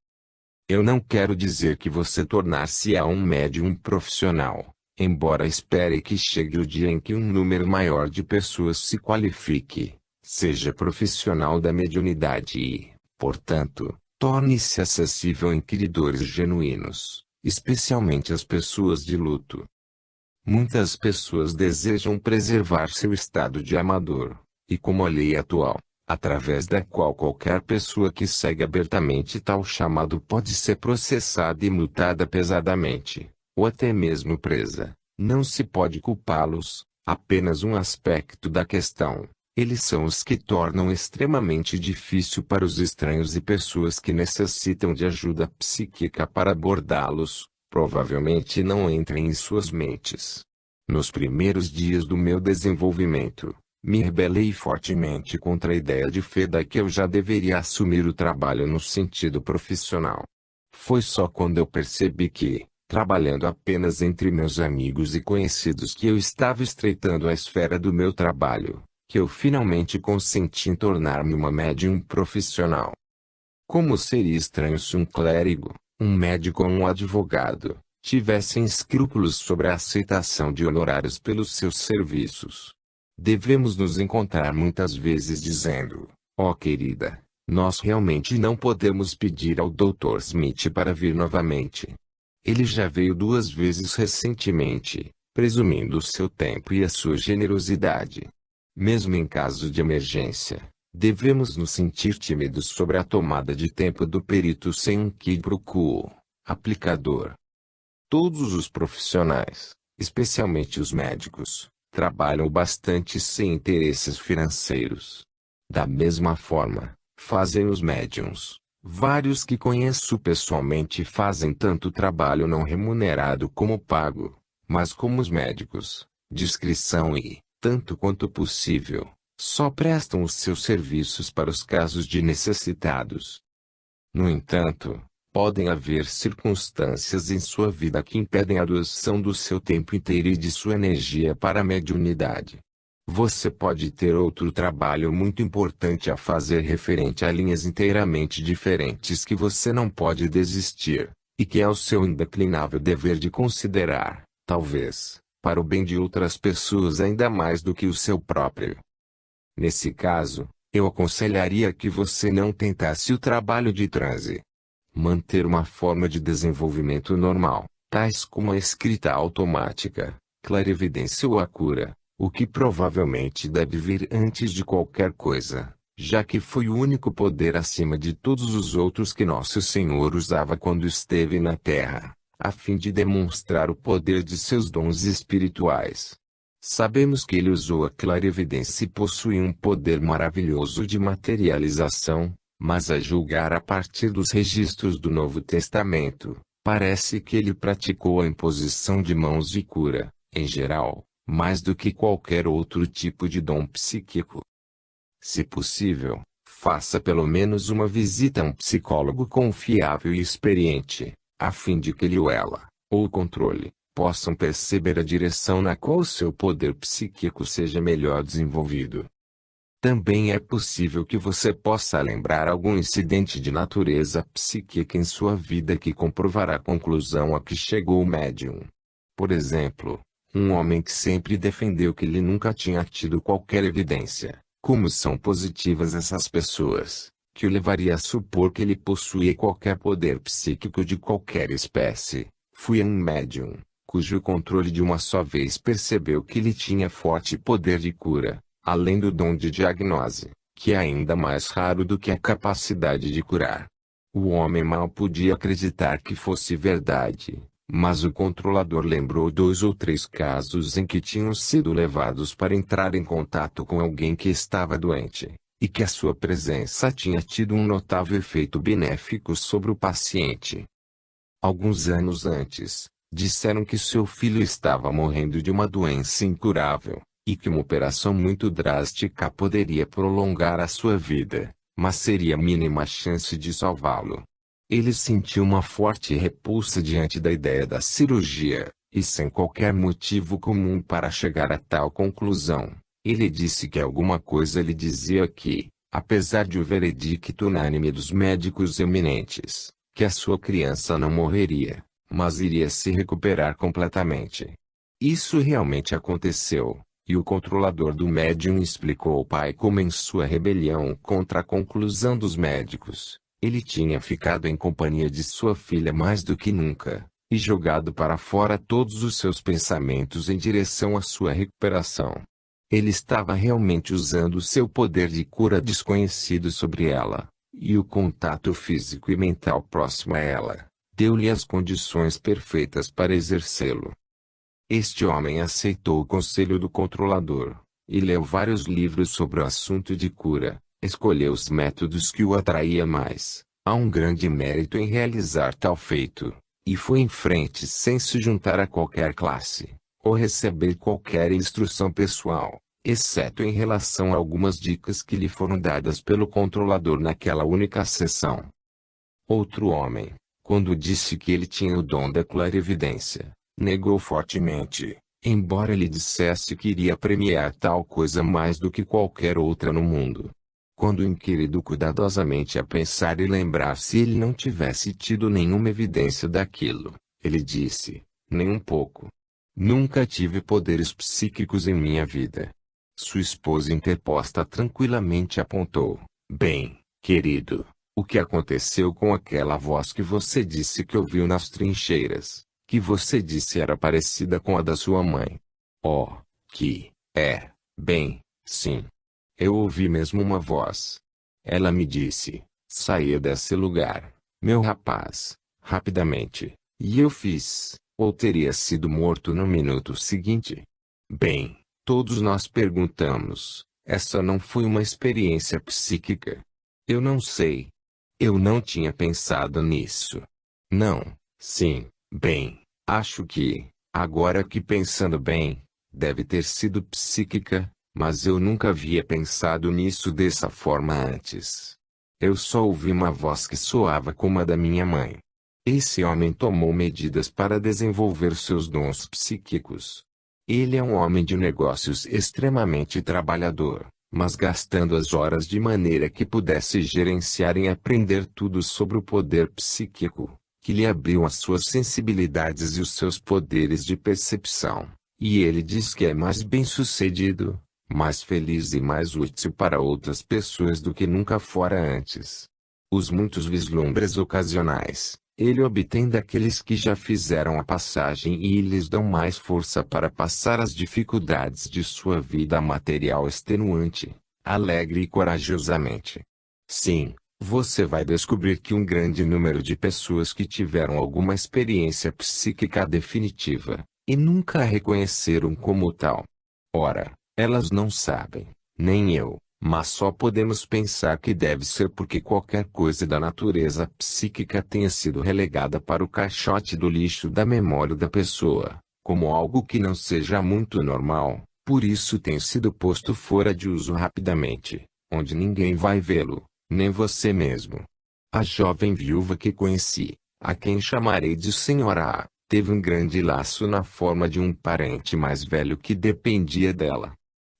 Eu não quero dizer que você tornar-se-á um médium profissional, embora espere que chegue o dia em que um número maior de pessoas se qualifique, seja profissional da mediunidade e, portanto, torne-se acessível a inquiridores genuínos, especialmente as pessoas de luto. Muitas pessoas desejam preservar seu estado de amador, e como a lei atual, através da qual qualquer pessoa que segue abertamente tal chamado pode ser processada e multada pesadamente, ou até mesmo presa, não se pode culpá-los, apenas um aspecto da questão. Eles são os que tornam extremamente difícil para os estranhos e pessoas que necessitam de ajuda psíquica para abordá-los, provavelmente não entrem em suas mentes. Nos primeiros dias do meu desenvolvimento, me rebelei fortemente contra a ideia de fé da que eu já deveria assumir o trabalho no sentido profissional. Foi só quando eu percebi que, trabalhando apenas entre meus amigos e conhecidos que eu estava estreitando a esfera do meu trabalho, que eu finalmente consenti em tornar-me uma médium profissional. Como seria estranho se um clérigo, um médico ou um advogado, tivessem escrúpulos sobre a aceitação de honorários pelos seus serviços. Devemos nos encontrar muitas vezes dizendo: ó querida, nós realmente não podemos pedir ao Dr. Smith para vir novamente. Ele já veio 2 vezes recentemente, presumindo o seu tempo e a sua generosidade. Mesmo em caso de emergência, devemos nos sentir tímidos sobre a tomada de tempo do perito sem um quid pro quo, aplicador. Todos os profissionais, especialmente os médicos, trabalham bastante sem interesses financeiros. Da mesma forma, fazem os médiuns. Vários que conheço pessoalmente fazem tanto trabalho não remunerado como pago, mas como os médicos, discrição e, tanto quanto possível, só prestam os seus serviços para os casos de necessitados. No entanto, podem haver circunstâncias em sua vida que impedem a doação do seu tempo inteiro e de sua energia para a mediunidade. Você pode ter outro trabalho muito importante a fazer referente a linhas inteiramente diferentes que você não pode desistir, e que é o seu indeclinável dever de considerar, talvez, para o bem de outras pessoas ainda mais do que o seu próprio. Nesse caso, eu aconselharia que você não tentasse o trabalho de transe. Manter uma forma de desenvolvimento normal, tais como a escrita automática, clarividência ou a cura, o que provavelmente deve vir antes de qualquer coisa, já que foi o único poder acima de todos os outros que Nosso Senhor usava quando esteve na Terra, a fim de demonstrar o poder de seus dons espirituais. Sabemos que ele usou a clarividência e possui um poder maravilhoso de materialização, mas a julgar a partir dos registros do Novo Testamento, parece que ele praticou a imposição de mãos de cura, em geral, mais do que qualquer outro tipo de dom psíquico. Se possível, faça pelo menos uma visita a um psicólogo confiável e experiente, a fim de que ele ou ela, ou o controle, possam perceber a direção na qual seu poder psíquico seja melhor desenvolvido. Também é possível que você possa lembrar algum incidente de natureza psíquica em sua vida que comprovará a conclusão a que chegou o médium. Por exemplo, um homem que sempre defendeu que ele nunca tinha tido qualquer evidência, como são positivas essas pessoas, que o levaria a supor que ele possuía qualquer poder psíquico de qualquer espécie, foi um médium, cujo controle de uma só vez percebeu que ele tinha forte poder de cura, além do dom de diagnose, que é ainda mais raro do que a capacidade de curar. O homem mal podia acreditar que fosse verdade, mas o controlador lembrou 2 ou 3 casos em que tinham sido levados para entrar em contato com alguém que estava doente, e que a sua presença tinha tido um notável efeito benéfico sobre o paciente. Alguns anos antes, disseram que seu filho estava morrendo de uma doença incurável, e que uma operação muito drástica poderia prolongar a sua vida, mas seria mínima a chance de salvá-lo. Ele sentiu uma forte repulsa diante da ideia da cirurgia, e sem qualquer motivo comum para chegar a tal conclusão, ele disse que alguma coisa lhe dizia que, apesar de o veredicto unânime dos médicos eminentes, que a sua criança não morreria, mas iria se recuperar completamente. Isso realmente aconteceu. E o controlador do médium explicou ao pai como em sua rebelião contra a conclusão dos médicos, ele tinha ficado em companhia de sua filha mais do que nunca, e jogado para fora todos os seus pensamentos em direção à sua recuperação. Ele estava realmente usando seu poder de cura desconhecido sobre ela, e o contato físico e mental próximo a ela, deu-lhe as condições perfeitas para exercê-lo. Este homem aceitou o conselho do controlador, e leu vários livros sobre o assunto de cura, escolheu os métodos que o atraía mais, há um grande mérito em realizar tal feito, e foi em frente sem se juntar a qualquer classe, ou receber qualquer instrução pessoal, exceto em relação a algumas dicas que lhe foram dadas pelo controlador naquela única sessão. Outro homem, Quando disse que ele tinha o dom da clarividência, negou fortemente, embora ele dissesse que iria premiar tal coisa mais do que qualquer outra no mundo. Quando inquirido cuidadosamente a pensar e lembrar se ele não tivesse tido nenhuma evidência daquilo, ele disse, nem um pouco. Nunca tive poderes psíquicos em minha vida. Sua esposa interposta tranquilamente apontou, bem, querido, o que aconteceu com aquela voz que você disse que ouviu nas trincheiras, que você disse era parecida com a da sua mãe? Oh, bem, sim. Eu ouvi mesmo uma voz. Ela me disse, saia desse lugar, meu rapaz, rapidamente, e eu fiz, ou teria sido morto no minuto seguinte. Bem, todos nós perguntamos, essa não foi uma experiência psíquica? Eu não sei. Eu não tinha pensado nisso. Não, sim, bem, acho que, agora que pensando bem, deve ter sido psíquica, mas eu nunca havia pensado nisso dessa forma antes. Eu só ouvi uma voz que soava como a da minha mãe. Esse homem tomou medidas para desenvolver seus dons psíquicos. Ele é um homem de negócios extremamente trabalhador, mas gastando as horas de maneira que pudesse gerenciar e aprender tudo sobre o poder psíquico, que lhe abriu as suas sensibilidades e os seus poderes de percepção. E ele diz que é mais bem-sucedido, mais feliz e mais útil para outras pessoas do que nunca fora antes. Os muitos vislumbres ocasionais, ele obtém daqueles que já fizeram a passagem e lhes dão mais força para passar as dificuldades de sua vida material extenuante, alegre e corajosamente. Sim, você vai descobrir que um grande número de pessoas que tiveram alguma experiência psíquica definitiva, e nunca a reconheceram como tal. Ora, elas não sabem, nem eu, mas só podemos pensar que deve ser porque qualquer coisa da natureza psíquica tenha sido relegada para o caixote do lixo da memória da pessoa, como algo que não seja muito normal, por isso tem sido posto fora de uso rapidamente, onde ninguém vai vê-lo, nem você mesmo. A jovem viúva que conheci, a quem chamarei de Senhora A, teve um grande laço na forma de um parente mais velho que dependia dela.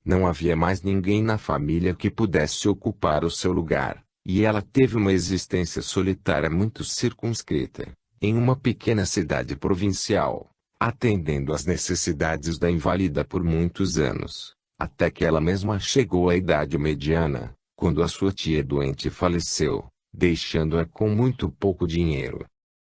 Não havia mais ninguém na família que pudesse ocupar o seu lugar, e ela teve uma existência solitária muito circunscrita, em uma pequena cidade provincial, atendendo às necessidades da inválida por muitos anos, até que ela mesma chegou à idade mediana, quando a sua tia doente faleceu, deixando-a com muito pouco dinheiro.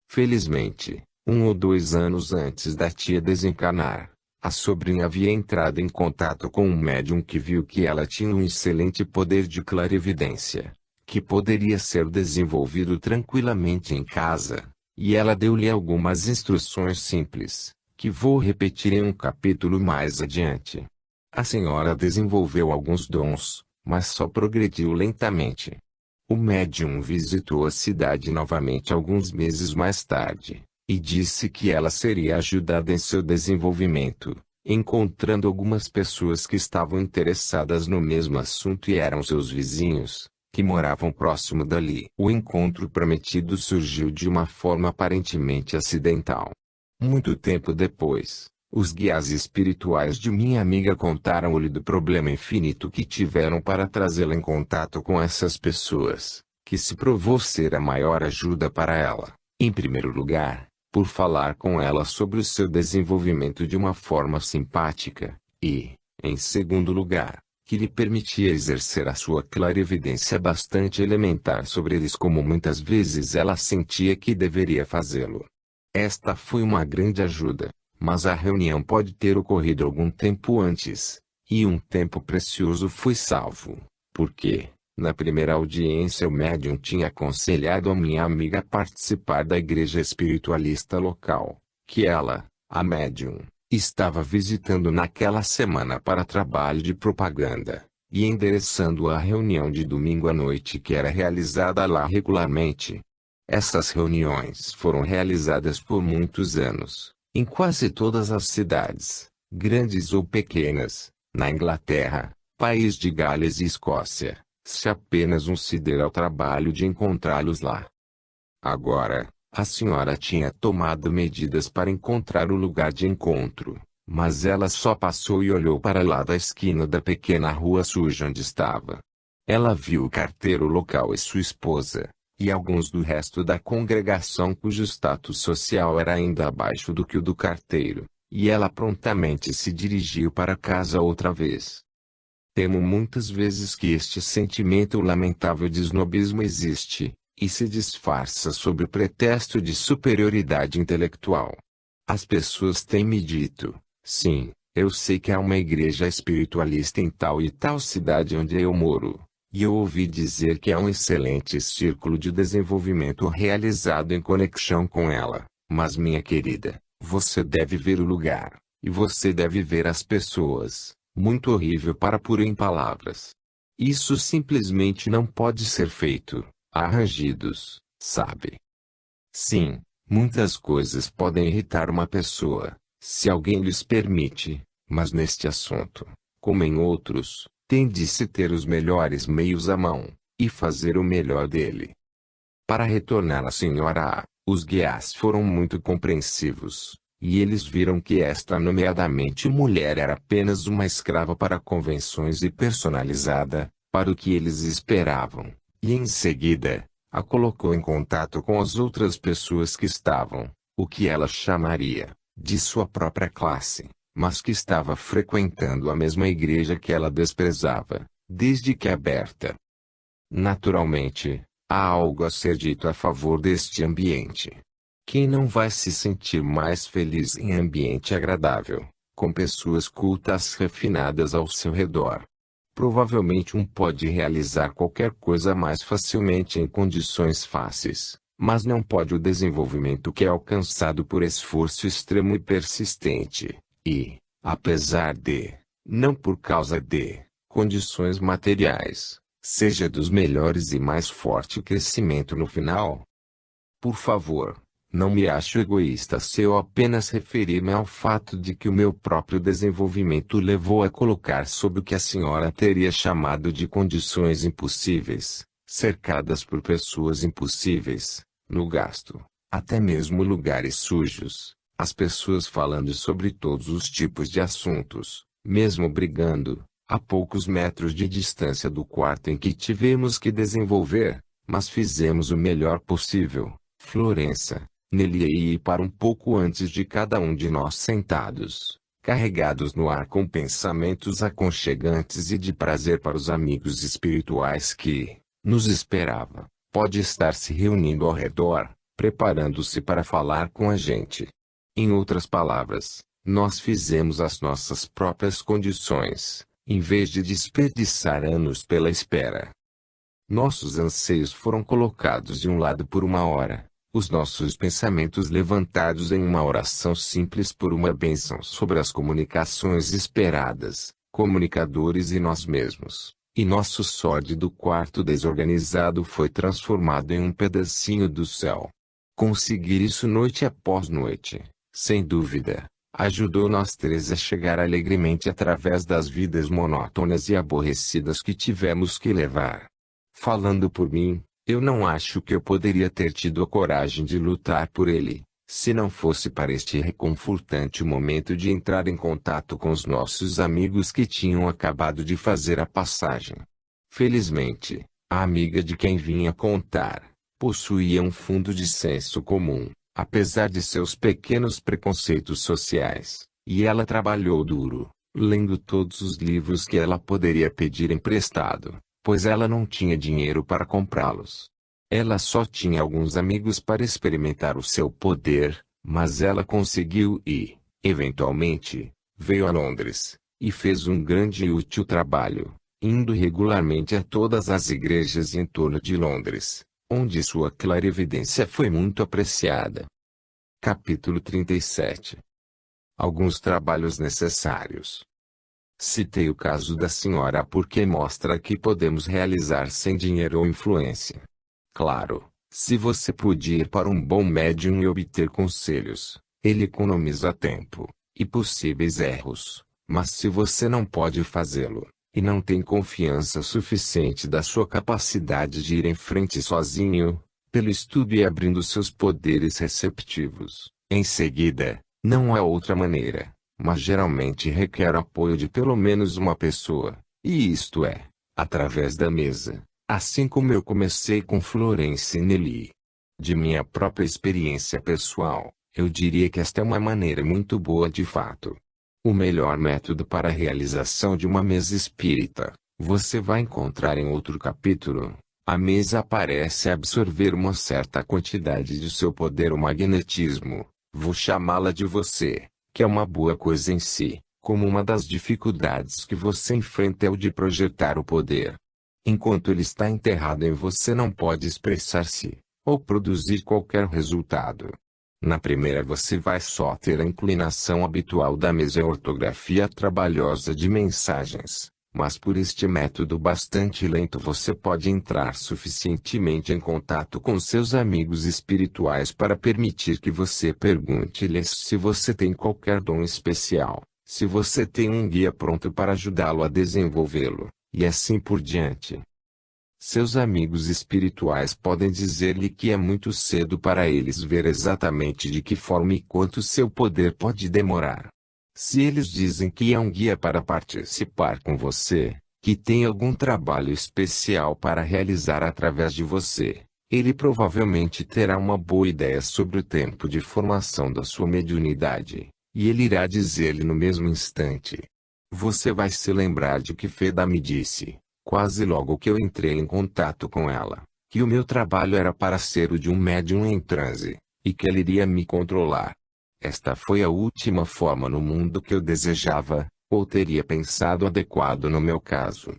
Felizmente, 1 ou 2 anos antes da tia desencarnar, a sobrinha havia entrado em contato com um médium que viu que ela tinha um excelente poder de clarividência, que poderia ser desenvolvido tranquilamente em casa, e ela deu-lhe algumas instruções simples, que vou repetir em um capítulo mais adiante. A senhora desenvolveu alguns dons, mas só progrediu lentamente. O médium visitou a cidade novamente alguns meses mais tarde, e disse que ela seria ajudada em seu desenvolvimento, encontrando algumas pessoas que estavam interessadas no mesmo assunto e eram seus vizinhos, que moravam próximo dali. O encontro prometido surgiu de uma forma aparentemente acidental. Muito tempo depois, os guias espirituais de minha amiga contaram-lhe do problema infinito que tiveram para trazê-la em contato com essas pessoas, que se provou ser a maior ajuda para ela, em primeiro lugar, por falar com ela sobre o seu desenvolvimento de uma forma simpática, e, em segundo lugar, que lhe permitia exercer a sua clarividência bastante elementar sobre eles como muitas vezes ela sentia que deveria fazê-lo. Esta foi uma grande ajuda, mas a reunião pode ter ocorrido algum tempo antes, e um tempo precioso foi salvo, porque, na primeira audiência o médium tinha aconselhado a minha amiga participar da igreja espiritualista local, que ela, a médium, estava visitando naquela semana para trabalho de propaganda, e endereçando a reunião de domingo à noite que era realizada lá regularmente. Essas reuniões foram realizadas por muitos anos, em quase todas as cidades, grandes ou pequenas, na Inglaterra, país de Gales e Escócia, se apenas um se der ao trabalho de encontrá-los lá. Agora, A senhora tinha tomado medidas para encontrar o lugar de encontro, mas ela só passou e olhou para lá da esquina da pequena rua suja onde estava. Ela viu o carteiro local e sua esposa, e alguns do resto da congregação cujo status social era ainda abaixo do que o do carteiro, e ela prontamente se dirigiu para casa outra vez. Temo muitas vezes que este sentimento lamentável de snobismo existe, e se disfarça sob o pretexto de superioridade intelectual. As pessoas têm me dito, sim, eu sei que há uma igreja espiritualista em tal e tal cidade onde eu moro, e eu ouvi dizer que há um excelente círculo de desenvolvimento realizado em conexão com ela, mas minha querida, você deve ver o lugar, e você deve ver as pessoas, muito horrível para pôr em palavras. Isso simplesmente não pode ser feito. Arrangidos, sabe? Sim, muitas coisas podem irritar uma pessoa, se alguém lhes permite, mas neste assunto, como em outros, tem de se ter os melhores meios à mão, e fazer o melhor dele. Para retornar à senhora A, os guias foram muito compreensivos, e eles viram que esta nomeadamente mulher era apenas uma escrava para convenções e personalizada, para o que eles esperavam. E em seguida, a colocou em contato com as outras pessoas que estavam, o que ela chamaria, de sua própria classe, mas que estava frequentando a mesma igreja que ela desprezava, desde que aberta. Naturalmente, há algo a ser dito a favor deste ambiente. Quem não vai se sentir mais feliz em ambiente agradável, com pessoas cultas refinadas ao seu redor? Provavelmente pode realizar qualquer coisa mais facilmente em condições fáceis, mas não pode o desenvolvimento que é alcançado por esforço extremo e persistente, e, apesar de, não por causa de, condições materiais, seja dos melhores e mais forte crescimento no final. Por favor, não me acho egoísta se eu apenas referir-me ao fato de que o meu próprio desenvolvimento levou a colocar sob o que a senhora teria chamado de condições impossíveis, cercadas por pessoas impossíveis, no gasto, até mesmo lugares sujos, as pessoas falando sobre todos os tipos de assuntos, mesmo brigando, a poucos metros de distância do quarto em que tivemos que desenvolver, mas fizemos o melhor possível. Florença, Nelia e para um pouco antes de cada um de nós sentados, carregados no ar com pensamentos aconchegantes e de prazer para os amigos espirituais que nos esperavam, pode estar se reunindo ao redor, preparando-se para falar com a gente. Em outras palavras, nós fizemos as nossas próprias condições, em vez de desperdiçar anos pela espera. Nossos anseios foram colocados de um lado por uma hora. Os nossos pensamentos levantados em uma oração simples por uma bênção sobre as comunicações esperadas, comunicadores e nós mesmos, e nosso sórdido quarto desorganizado foi transformado em um pedacinho do céu. Conseguir isso noite após noite, sem dúvida, ajudou nós três a chegar alegremente através das vidas monótonas e aborrecidas que tivemos que levar. Falando por mim, eu não acho que eu poderia ter tido a coragem de lutar por ele, se não fosse para este reconfortante momento de entrar em contato com os nossos amigos que tinham acabado de fazer a passagem. Felizmente, a amiga de quem vinha contar, possuía um fundo de senso comum, apesar de seus pequenos preconceitos sociais, e ela trabalhou duro, lendo todos os livros que ela poderia pedir emprestado, pois ela não tinha dinheiro para comprá-los. Ela só tinha alguns amigos para experimentar o seu poder, mas ela conseguiu e, eventualmente, veio a Londres, e fez um grande e útil trabalho, indo regularmente a todas as igrejas em torno de Londres, onde sua clarividência foi muito apreciada. Capítulo 37. Alguns trabalhos necessários. Citei o caso da senhora porque mostra que podemos realizar sem dinheiro ou influência. Claro, se você puder ir para um bom médium e obter conselhos, ele economiza tempo e possíveis erros, mas se você não pode fazê-lo, e não tem confiança suficiente da sua capacidade de ir em frente sozinho, pelo estudo e abrindo seus poderes receptivos. Em seguida, não há outra maneira, mas geralmente requer apoio de pelo menos uma pessoa, e isto é, através da mesa, assim como eu comecei com Florence Nelly. De minha própria experiência pessoal, eu diria que esta é uma maneira muito boa de fato. O melhor método para a realização de uma mesa espírita, você vai encontrar em outro capítulo. A mesa parece absorver uma certa quantidade de seu poder, o magnetismo, vou chamá-la de você, que é uma boa coisa em si, como uma das dificuldades que você enfrenta é o de projetar o poder. Enquanto ele está enterrado em você, não pode expressar-se, ou produzir qualquer resultado. Na primeira você vai só ter a inclinação habitual da mesa e a ortografia trabalhosa de mensagens, mas por este método bastante lento você pode entrar suficientemente em contato com seus amigos espirituais para permitir que você pergunte-lhes se você tem qualquer dom especial, se você tem um guia pronto para ajudá-lo a desenvolvê-lo, e assim por diante. Seus amigos espirituais podem dizer-lhe que é muito cedo para eles ver exatamente de que forma e quanto seu poder pode demorar. Se eles dizem que é um guia para participar com você, que tem algum trabalho especial para realizar através de você, ele provavelmente terá uma boa ideia sobre o tempo de formação da sua mediunidade, e ele irá dizer-lhe no mesmo instante. Você vai se lembrar de que Feda me disse, quase logo que eu entrei em contato com ela, que o meu trabalho era para ser o de um médium em transe, e que ela iria me controlar. Esta foi a última forma no mundo que eu desejava, ou teria pensado adequado no meu caso.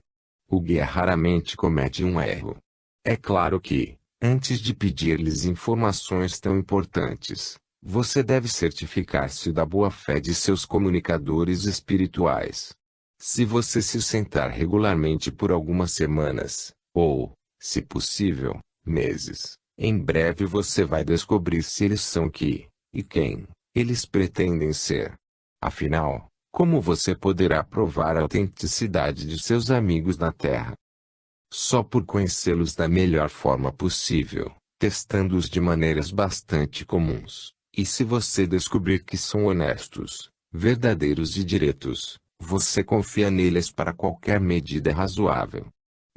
O guia raramente comete um erro. É claro que, antes de pedir-lhes informações tão importantes, você deve certificar-se da boa-fé de seus comunicadores espirituais. Se você se sentar regularmente por algumas semanas, ou, se possível, meses, em breve você vai descobrir se eles são e quem eles pretendem ser. Afinal, como você poderá provar a autenticidade de seus amigos na Terra? Só por conhecê-los da melhor forma possível, testando-os de maneiras bastante comuns. E se você descobrir que são honestos, verdadeiros e diretos, você confia neles para qualquer medida razoável.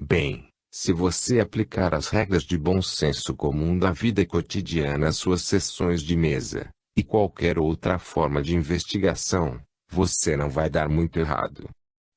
Bem, se você aplicar as regras de bom senso comum da vida cotidiana às suas sessões de mesa, e qualquer outra forma de investigação, você não vai dar muito errado.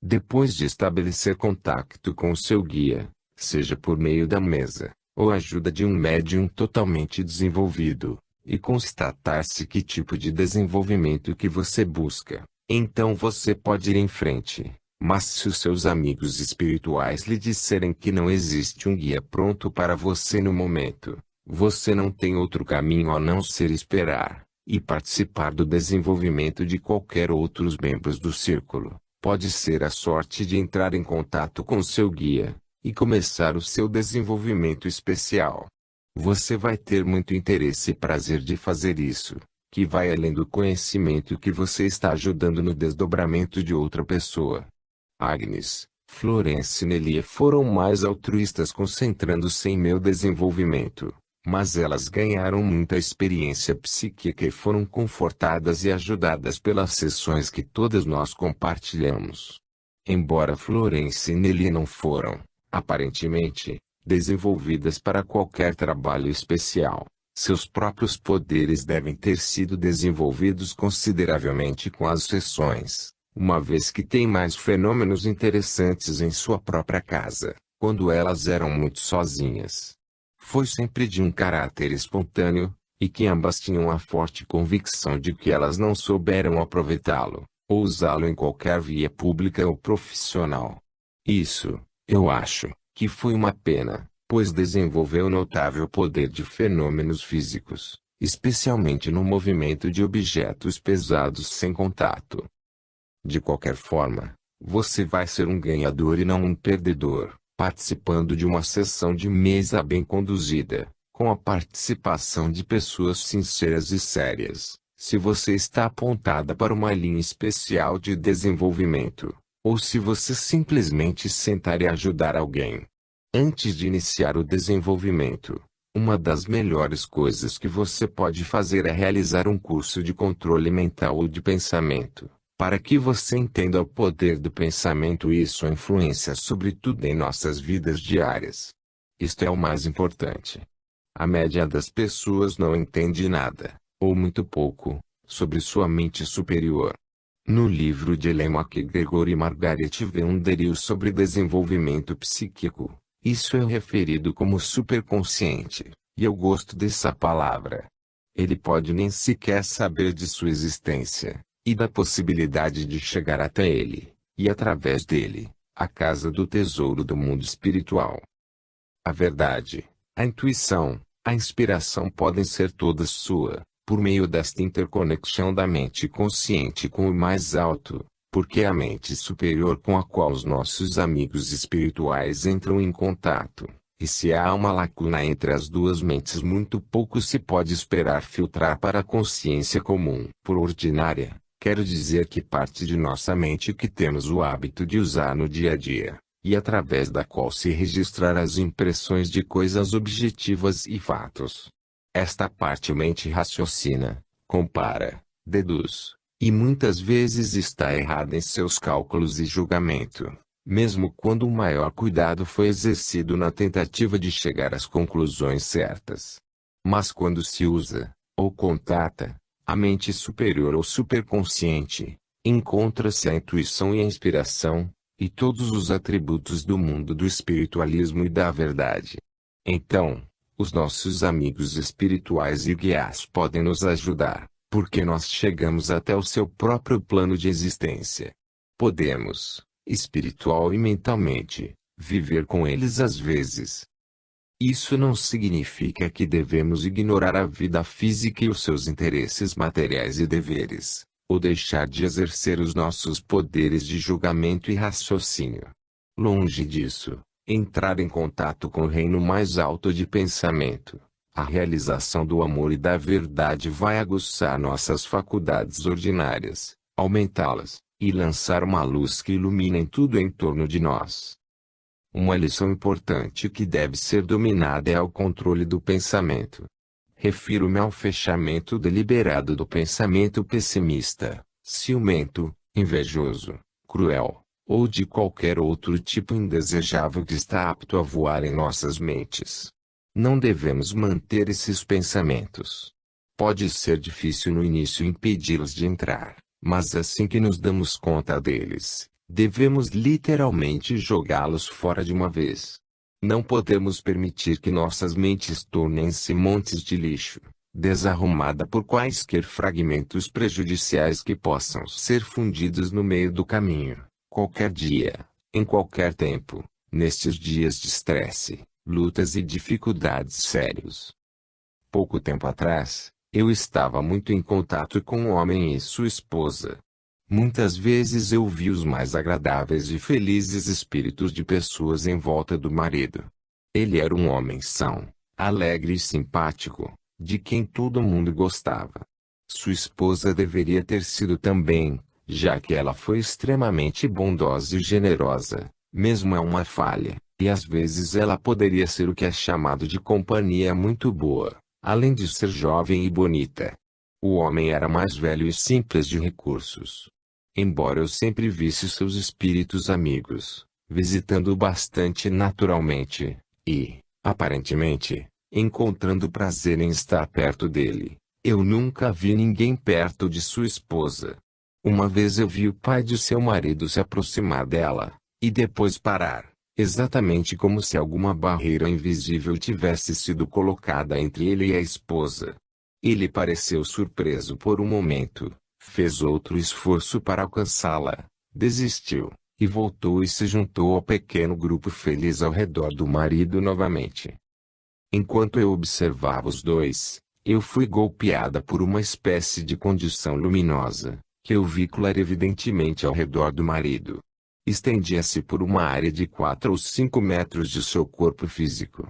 Depois de estabelecer contato com o seu guia, seja por meio da mesa, ou ajuda de um médium totalmente desenvolvido, e constatar-se que tipo de desenvolvimento que você busca, então você pode ir em frente. Mas se os seus amigos espirituais lhe disserem que não existe um guia pronto para você no momento, você não tem outro caminho a não ser esperar, e participar do desenvolvimento de qualquer outros membros do círculo. Pode ser a sorte de entrar em contato com seu guia, e começar o seu desenvolvimento especial. Você vai ter muito interesse e prazer de fazer isso, que vai além do conhecimento que você está ajudando no desdobramento de outra pessoa. Agnes, Florence e Nelia foram mais altruístas concentrando-se em meu desenvolvimento, mas elas ganharam muita experiência psíquica e foram confortadas e ajudadas pelas sessões que todas nós compartilhamos. Embora Florence e Nelia não foram, aparentemente, desenvolvidas para qualquer trabalho especial, seus próprios poderes devem ter sido desenvolvidos consideravelmente com as sessões, uma vez que tem mais fenômenos interessantes em sua própria casa, quando elas eram muito sozinhas. Foi sempre de um caráter espontâneo, e que ambas tinham a forte convicção de que elas não souberam aproveitá-lo, ou usá-lo em qualquer via pública ou profissional. Isso, eu acho, que foi uma pena, pois desenvolveu notável poder de fenômenos físicos, especialmente no movimento de objetos pesados sem contato. De qualquer forma, você vai ser um ganhador e não um perdedor, participando de uma sessão de mesa bem conduzida, com a participação de pessoas sinceras e sérias. Se você está apontada para uma linha especial de desenvolvimento, ou se você simplesmente sentar e ajudar alguém. Antes de iniciar o desenvolvimento, Uma das melhores coisas que você pode fazer é realizar um curso de controle mental ou de pensamento, para que você entenda o poder do pensamento e sua influência sobre tudo em nossas vidas diárias. Isto é o mais importante. A média das pessoas não entende nada, ou muito pouco, sobre sua mente superior. No livro de Ellen MacGregor e Margaret Vanderhill sobre desenvolvimento psíquico, isso é referido como superconsciente, e eu gosto dessa palavra. Ele pode nem sequer saber de sua existência, e da possibilidade de chegar até ele, e através dele, à casa do tesouro do mundo espiritual. A verdade, a intuição, a inspiração podem ser todas sua, por meio desta interconexão da mente consciente com o mais alto, porque é a mente superior com a qual os nossos amigos espirituais entram em contato, e se há uma lacuna entre as duas mentes, muito pouco se pode esperar filtrar para a consciência comum. Por ordinária, quero dizer que parte de nossa mente que temos o hábito de usar no dia a dia, e através da qual se registrar as impressões de coisas objetivas e fatos. Esta parte mente raciocina, compara, deduz, e muitas vezes está errada em seus cálculos e julgamento, mesmo quando o maior cuidado foi exercido na tentativa de chegar às conclusões certas. Mas quando se usa, ou contata, a mente superior ou superconsciente, encontra-se a intuição e a inspiração, e todos os atributos do mundo do espiritualismo e da verdade. Então, os nossos amigos espirituais e guias podem nos ajudar, porque nós chegamos até o seu próprio plano de existência. Podemos, espiritual e mentalmente, viver com eles às vezes. Isso não significa que devemos ignorar a vida física e os seus interesses materiais e deveres, ou deixar de exercer os nossos poderes de julgamento e raciocínio. Longe disso, entrar em contato com o reino mais alto de pensamento, a realização do amor e da verdade vai aguçar nossas faculdades ordinárias, aumentá-las, e lançar uma luz que ilumina em tudo em torno de nós. Uma lição importante que deve ser dominada é o controle do pensamento. Refiro-me ao fechamento deliberado do pensamento pessimista, ciumento, invejoso, cruel, ou de qualquer outro tipo indesejável que está apto a voar em nossas mentes. Não devemos manter esses pensamentos. Pode ser difícil no início impedi-los de entrar, mas assim que nos damos conta deles, devemos literalmente jogá-los fora de uma vez. Não podemos permitir que nossas mentes tornem-se montes de lixo, desarrumada por quaisquer fragmentos prejudiciais que possam ser fundidos no meio do caminho, qualquer dia, em qualquer tempo, nestes dias de estresse, lutas e dificuldades sérios. Pouco tempo atrás, eu estava muito em contato com um homem e sua esposa. Muitas vezes eu vi os mais agradáveis e felizes espíritos de pessoas em volta do marido. Ele era um homem são, alegre e simpático, de quem todo mundo gostava. Sua esposa deveria ter sido também, já que ela foi extremamente bondosa e generosa, mesmo é uma falha, e às vezes ela poderia ser o que é chamado de companhia muito boa, além de ser jovem e bonita. O homem era mais velho e simples de recursos. Embora eu sempre visse seus espíritos amigos, visitando-o bastante naturalmente, e, aparentemente, encontrando prazer em estar perto dele, eu nunca vi ninguém perto de sua esposa. Uma vez eu vi o pai de seu marido se aproximar dela, e depois parar, exatamente como se alguma barreira invisível tivesse sido colocada entre ele e a esposa. Ele pareceu surpreso por um momento, fez outro esforço para alcançá-la, desistiu, e voltou e se juntou ao pequeno grupo feliz ao redor do marido novamente. Enquanto eu observava os dois, eu fui golpeada por uma espécie de condição luminosa, que eu vi clarevidentemente ao redor do marido. Estendia-se por uma área de 4 ou 5 metros de seu corpo físico.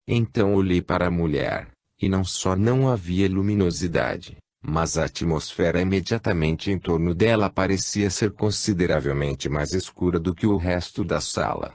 Então olhei para a mulher, e não só não havia luminosidade, mas a atmosfera imediatamente em torno dela parecia ser consideravelmente mais escura do que o resto da sala.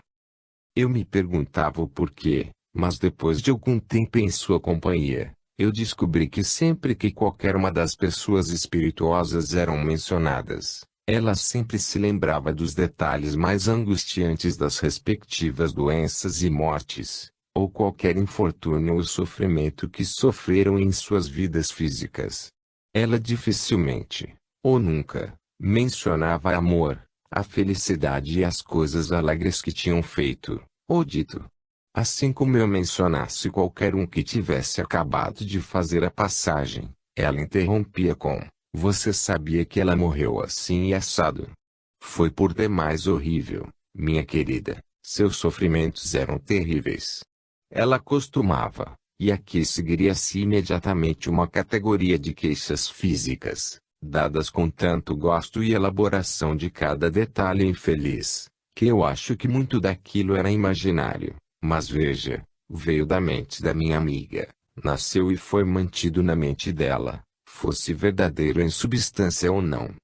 Eu me perguntava o porquê, Mas depois de algum tempo em sua companhia, eu descobri que sempre que qualquer uma das pessoas espirituosas eram mencionadas, ela sempre se lembrava dos detalhes mais angustiantes das respectivas doenças e mortes, ou qualquer infortúnio ou sofrimento que sofreram em suas vidas físicas. Ela dificilmente, ou nunca, mencionava amor, a felicidade e as coisas alegres que tinham feito, ou dito. Assim como eu mencionasse qualquer um que tivesse acabado de fazer a passagem, ela interrompia com: "Você sabia que ela morreu assim e assado? Foi por demais horrível, minha querida, seus sofrimentos eram terríveis." Ela costumava, e aqui seguiria-se imediatamente uma categoria de queixas físicas, dadas com tanto gosto e elaboração de cada detalhe infeliz, que eu acho que muito daquilo era imaginário. Mas veja, veio da mente da minha amiga, nasceu e foi mantido na mente dela, fosse verdadeiro em substância ou não.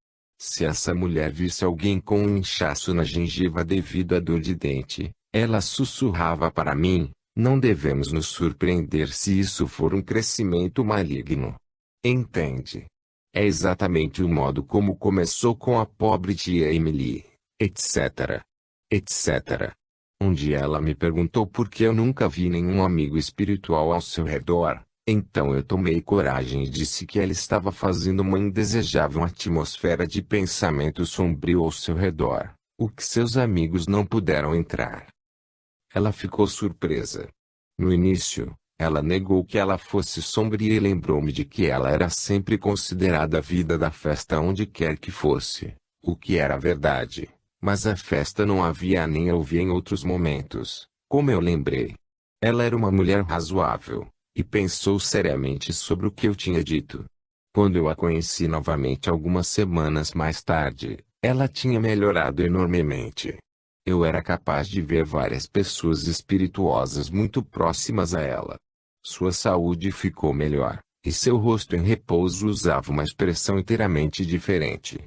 Se essa mulher visse alguém com um inchaço na gengiva devido à dor de dente, ela sussurrava para mim: "Não devemos nos surpreender se isso for um crescimento maligno." Entende? É exatamente o modo como começou com a pobre tia Emily, etc. etc. Um dia ela me perguntou por que eu nunca vi nenhum amigo espiritual ao seu redor. Então eu tomei coragem e disse que ela estava fazendo uma indesejável atmosfera de pensamento sombrio ao seu redor, o que seus amigos não puderam entrar. Ela ficou surpresa. No início, ela negou que ela fosse sombria e lembrou-me de que ela era sempre considerada a vida da festa onde quer que fosse, o que era verdade. Mas a festa não havia nem havia em outros momentos, como eu lembrei. Ela era uma mulher razoável, e pensou seriamente sobre o que eu tinha dito. Quando eu a conheci novamente algumas semanas mais tarde, ela tinha melhorado enormemente. Eu era capaz de ver várias pessoas espirituosas muito próximas a ela. Sua saúde ficou melhor, e seu rosto em repouso usava uma expressão inteiramente diferente.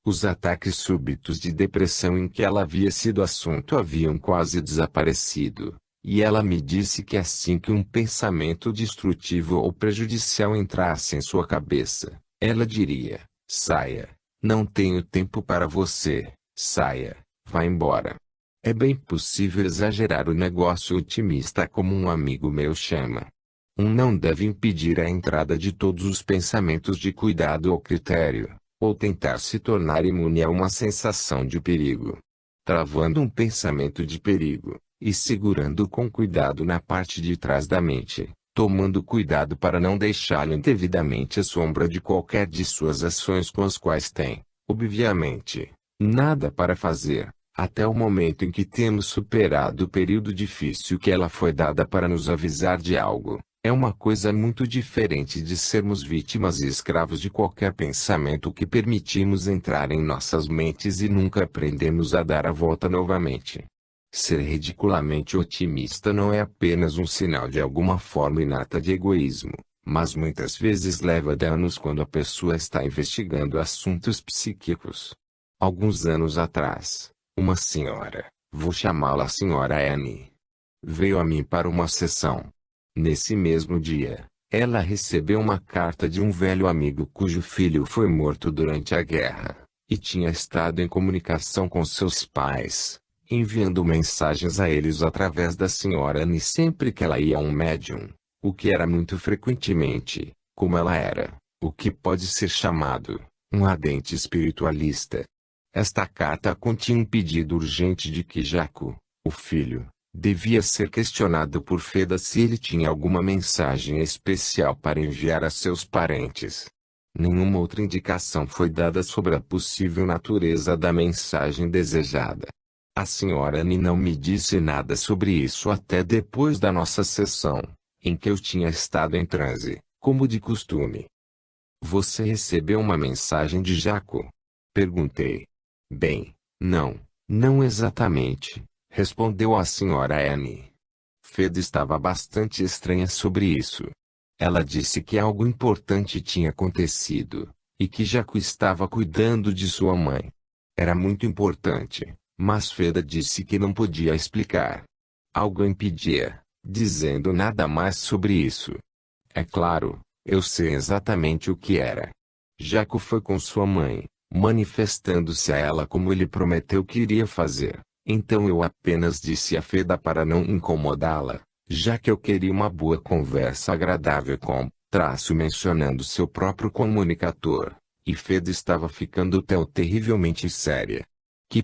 Os ataques súbitos de depressão em que ela havia sido assunto haviam quase desaparecido, e ela me disse que assim que um pensamento destrutivo ou prejudicial entrasse em sua cabeça, ela diria: "Saia. Não tenho tempo para você. Saia. Vá embora." É bem possível exagerar o negócio otimista como um amigo meu chama. Um não deve impedir a entrada de todos os pensamentos de cuidado ou critério, ou tentar se tornar imune a uma sensação de perigo. Travando um pensamento de perigo, e segurando com cuidado na parte de trás da mente, tomando cuidado para não deixá-lo indevidamente à sombra de qualquer de suas ações com as quais tem, obviamente, nada para fazer, até o momento em que temos superado o período difícil que ela foi dada para nos avisar de algo. É uma coisa muito diferente de sermos vítimas e escravos de qualquer pensamento que permitimos entrar em nossas mentes e nunca aprendemos a dar a volta novamente. Ser ridiculamente otimista não é apenas um sinal de alguma forma inata de egoísmo, mas muitas vezes leva danos quando a pessoa está investigando assuntos psíquicos. Alguns anos atrás, uma senhora, vou chamá-la Senhora Anne, veio a mim para uma sessão. Nesse mesmo dia, ela recebeu uma carta de um velho amigo cujo filho foi morto durante a guerra, e tinha estado em comunicação com seus pais, enviando mensagens a eles através da senhora Anne sempre que ela ia a um médium, o que era muito frequentemente, como ela era, o que pode ser chamado, um ardente espiritualista. Esta carta continha um pedido urgente de que Jaco, o filho, devia ser questionado por Feda se ele tinha alguma mensagem especial para enviar a seus parentes. Nenhuma outra indicação foi dada sobre a possível natureza da mensagem desejada. A senhora Anne não me disse nada sobre isso até depois da nossa sessão, em que eu tinha estado em transe, como de costume. "Você recebeu uma mensagem de Jaco?" perguntei. "Bem, não exatamente", respondeu a senhora Anne. Feda estava bastante estranha sobre isso. Ela disse que algo importante tinha acontecido, e que Jaco estava cuidando de sua mãe. Era muito importante, mas Feda disse que não podia explicar. Algo impedia, dizendo nada mais sobre isso. É claro, eu sei exatamente o que era. Jaco foi com sua mãe, manifestando-se a ela como ele prometeu que iria fazer. Então eu apenas disse a Feda para não incomodá-la, já que eu queria uma boa conversa agradável com, mencionando seu próprio comunicador, e Feda estava ficando terrivelmente séria. Que